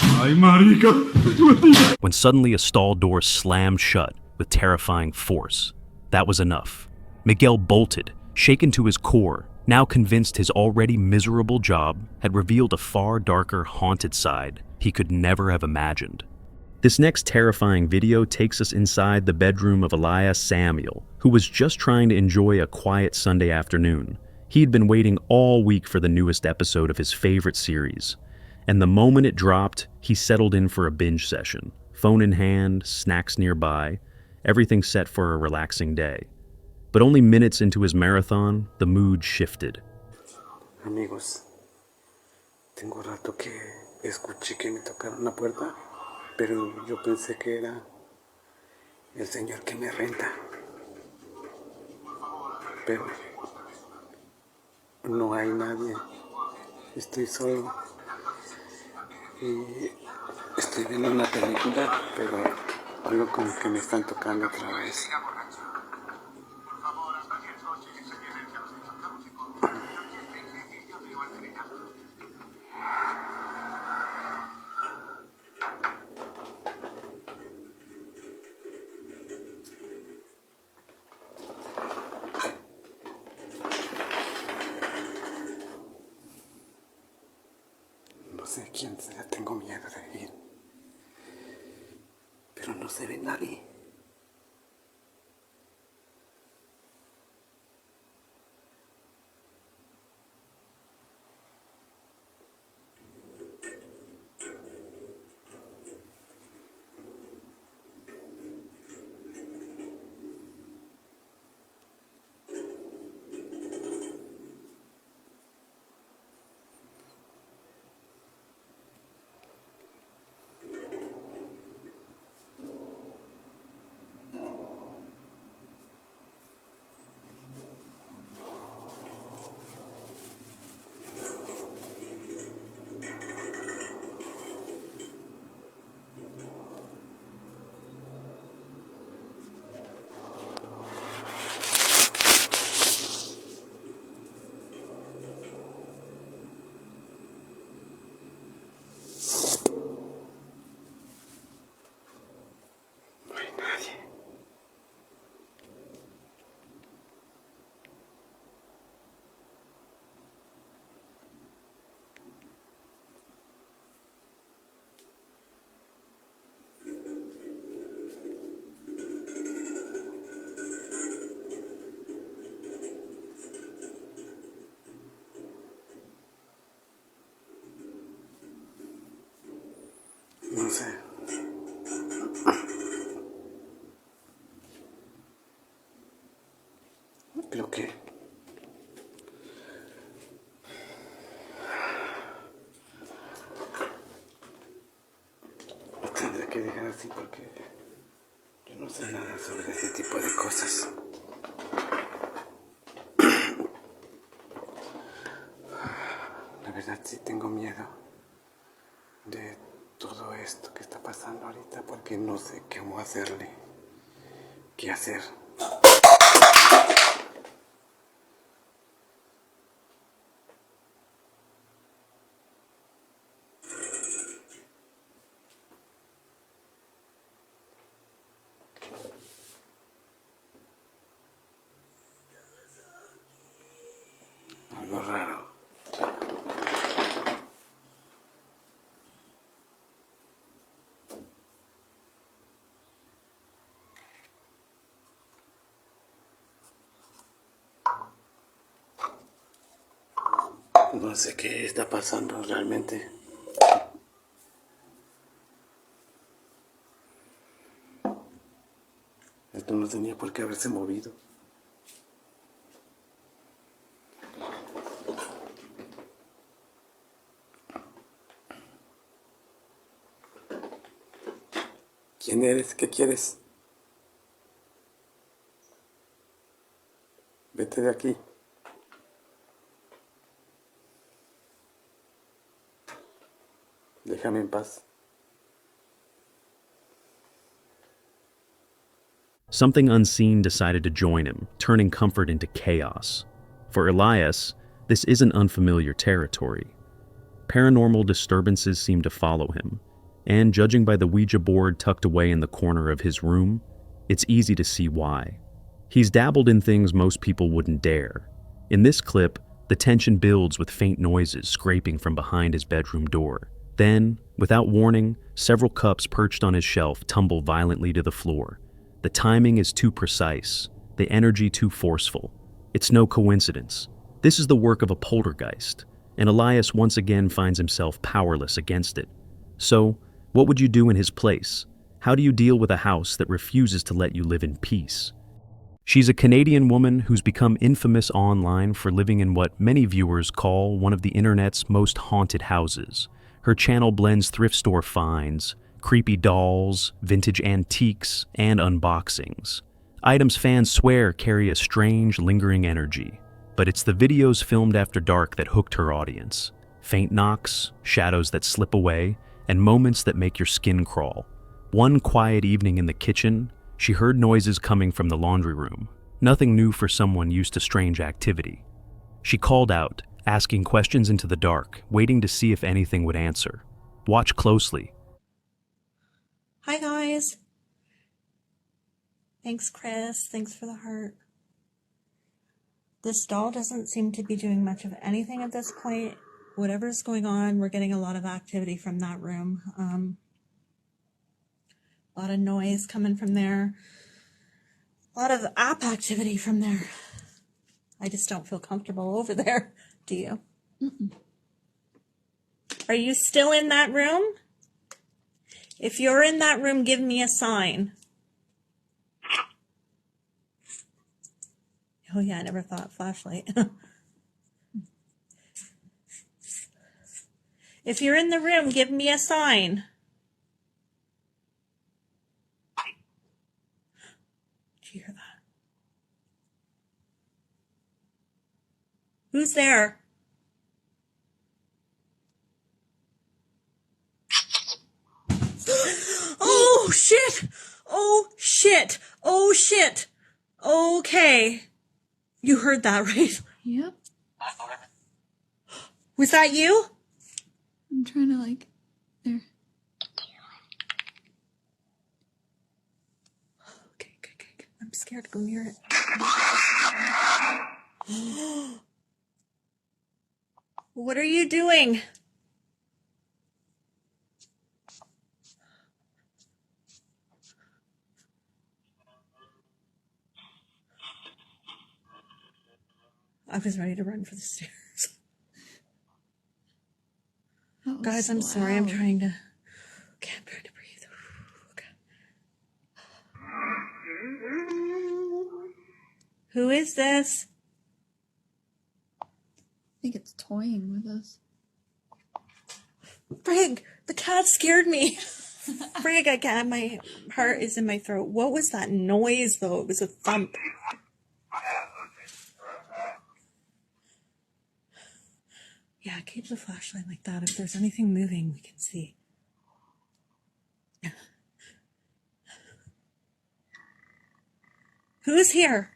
¡Ay, marica! When suddenly a stall door slammed shut with terrifying force. That was enough. Miguel bolted, shaken to his core, now convinced his already miserable job had revealed a far darker, haunted side he could never have imagined. This next terrifying video takes us inside the bedroom of Elias Samuel, who was just trying to enjoy a quiet Sunday afternoon. He'd been waiting all week for the newest episode of his favorite series, and the moment it dropped, he settled in for a binge session. Phone in hand, snacks nearby, everything set for a relaxing day. But only minutes into his marathon, the mood shifted. Amigos, tengo rato que escuché que me tocaron la puerta, pero yo pensé que era el señor que me renta. Pero no hay nadie, estoy solo y estoy viendo una película, pero algo como que me están tocando otra vez. No sé quién sea, tengo miedo de ir, pero no se ve nadie. lo que... Lo tendré que dejar así porque yo no sé nada sobre ese tipo de cosas. La verdad sí tengo miedo de todo esto que está pasando ahorita porque no sé cómo hacerle, qué hacer. Algo raro. No sé qué está pasando realmente. Esto no tenía por qué haberse movido. ¿Quién eres? ¿Qué quieres? Vete de aquí. Déjame en paz. Something unseen decided to join him, turning comfort into chaos. For Elias, this isn't unfamiliar territory. Paranormal disturbances seem to follow him, and judging by the Ouija board tucked away in the corner of his room, it's easy to see why. He's dabbled in things most people wouldn't dare. In this clip, the tension builds with faint noises scraping from behind his bedroom door. Then, without warning, several cups perched on his shelf tumble violently to the floor. The timing is too precise, the energy too forceful. It's no coincidence. This is the work of a poltergeist, and Elias once again finds himself powerless against it. So, what would you do in his place? How do you deal with a house that refuses to let you live in peace? She's a Canadian woman who's become infamous online for living in what many viewers call one of the internet's most haunted houses. Her channel blends thrift store finds, creepy dolls, vintage antiques, and unboxings. Items fans swear carry a strange, lingering energy. But it's the videos filmed after dark that hooked her audience. Faint knocks, shadows that slip away, and moments that make your skin crawl. One quiet evening in the kitchen, she heard noises coming from the laundry room. Nothing new for someone used to strange activity. She called out, asking questions into the dark, waiting to see if anything would answer. Watch closely. Hi guys. Thanks Chris, thanks for the heart. This doll doesn't seem to be doing much of anything at this point. Whatever's going on, we're getting a lot of activity from that room. A lot of noise coming from there. A lot of app activity from there. I just don't feel comfortable over there. Do you? Mm-mm. Are you still in that room? If you're in that room, give me a sign. Oh yeah, I never thought flashlight. If you're in the room, give me a sign. Did you hear that? Who's there? Oh shit! Oh shit! Oh shit! Okay. You heard that, right? Yep. Was that you? I'm trying to there. Okay. I'm scared to go near it. What are you doing? I was ready to run for the stairs. Guys, I'm sorry. I'm trying to... Okay, I'm trying to breathe. Okay. Who is this? I think it's toying with us. Frig, the cat scared me. Frig, I can't. My heart is in my throat. What was that noise, though? It was a thump. Yeah, keep the flashlight like that. If there's anything moving, we can see. Who's here?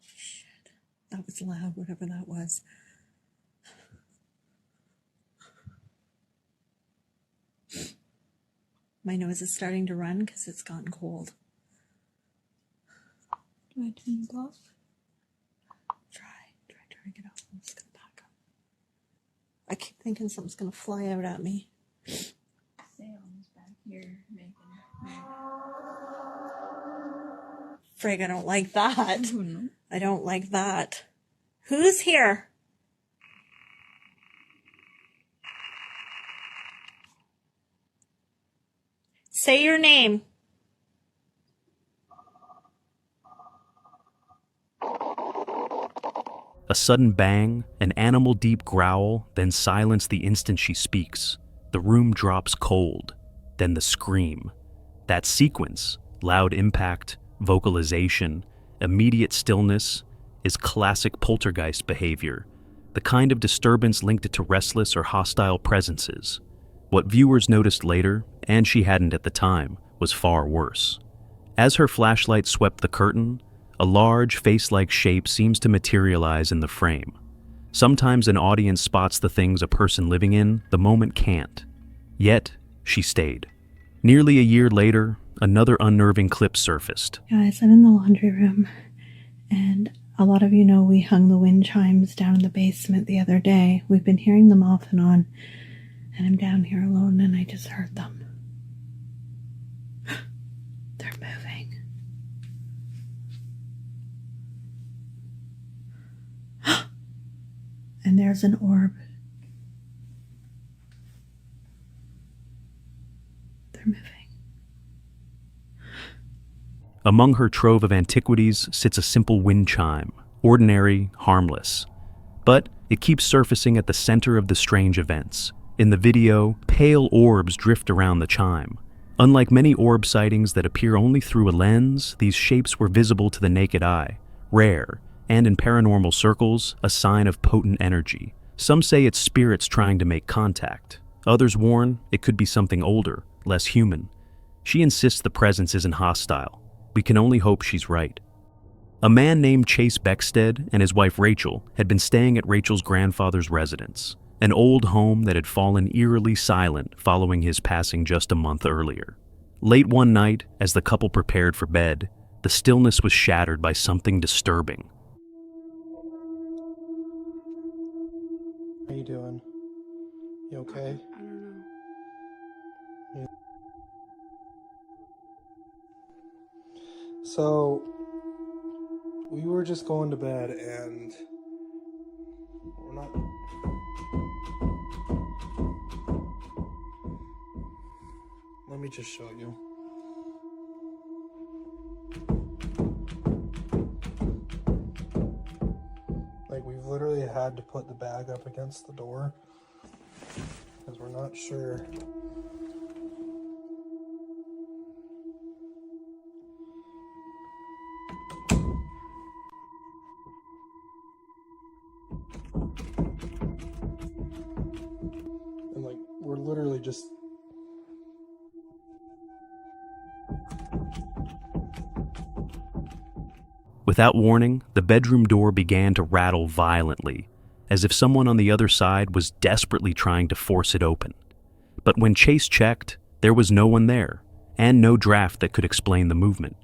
Shit. That was loud, whatever that was. My nose is starting to run because it's gotten cold. Do I turn it off? Try to get off. I'm just gonna back up. I keep thinking something's gonna fly out at me. Sam's back here making. Frig, I don't like that. Oh, no. I don't like that. Who's here? Say your name. A sudden bang, an animal deep growl, then silence the instant she speaks. The room drops cold, then the scream. That sequence, loud impact, vocalization, immediate stillness, is classic poltergeist behavior, the kind of disturbance linked to restless or hostile presences. What viewers noticed later, and she hadn't at the time, was far worse. As her flashlight swept the curtain, a large, face-like shape seems to materialize in the frame. Sometimes an audience spots the things a person living in the moment can't. Yet, she stayed. Nearly a year later, another unnerving clip surfaced. Guys, I'm in the laundry room, and a lot of you know we hung the wind chimes down in the basement the other day. We've been hearing them off and on, and I'm down here alone, and I just heard them. They're moving. And there's an orb. They're moving. Among her trove of antiquities sits a simple wind chime, ordinary, harmless. But it keeps surfacing at the center of the strange events. In the video, pale orbs drift around the chime. Unlike many orb sightings that appear only through a lens, these shapes were visible to the naked eye, rare, and in paranormal circles, a sign of potent energy. Some say it's spirits trying to make contact. Others warn it could be something older, less human. She insists the presence isn't hostile. We can only hope she's right. A man named Chase Beckstead and his wife Rachel had been staying at Rachel's grandfather's residence, an old home that had fallen eerily silent following his passing just a month earlier. Late one night, as the couple prepared for bed, the stillness was shattered by something disturbing. How you doing? You okay? I don't know. So, we were just going to bed and we're not... Let me just show you. Like, we've literally had to put the bag up against the door because we're not sure. And like, we're literally just... Without warning, the bedroom door began to rattle violently, as if someone on the other side was desperately trying to force it open. But when Chase checked, there was no one there, and no draft that could explain the movement.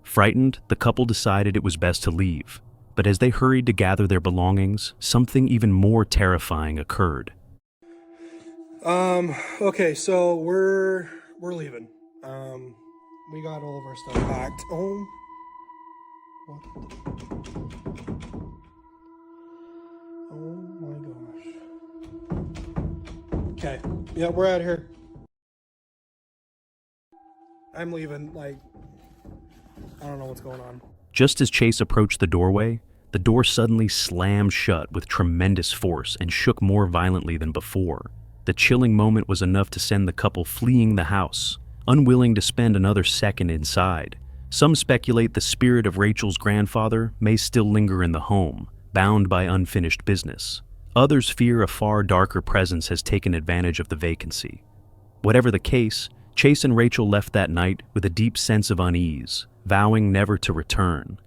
Frightened, the couple decided it was best to leave, but as they hurried to gather their belongings, something even more terrifying occurred. Okay, so we're leaving. We got all of our stuff packed. Oh. What? Oh my gosh. Okay, Yeah, we're out here. I'm leaving. Like, I don't know what's going on. Just as Chase approached the doorway, the door suddenly slammed shut with tremendous force and shook more violently than before. The chilling moment was enough to send the couple fleeing the house, unwilling to spend another second inside. Some speculate the spirit of Rachel's grandfather may still linger in the home, bound by unfinished business. Others fear a far darker presence has taken advantage of the vacancy. Whatever the case, Chase and Rachel left that night with a deep sense of unease, vowing never to return.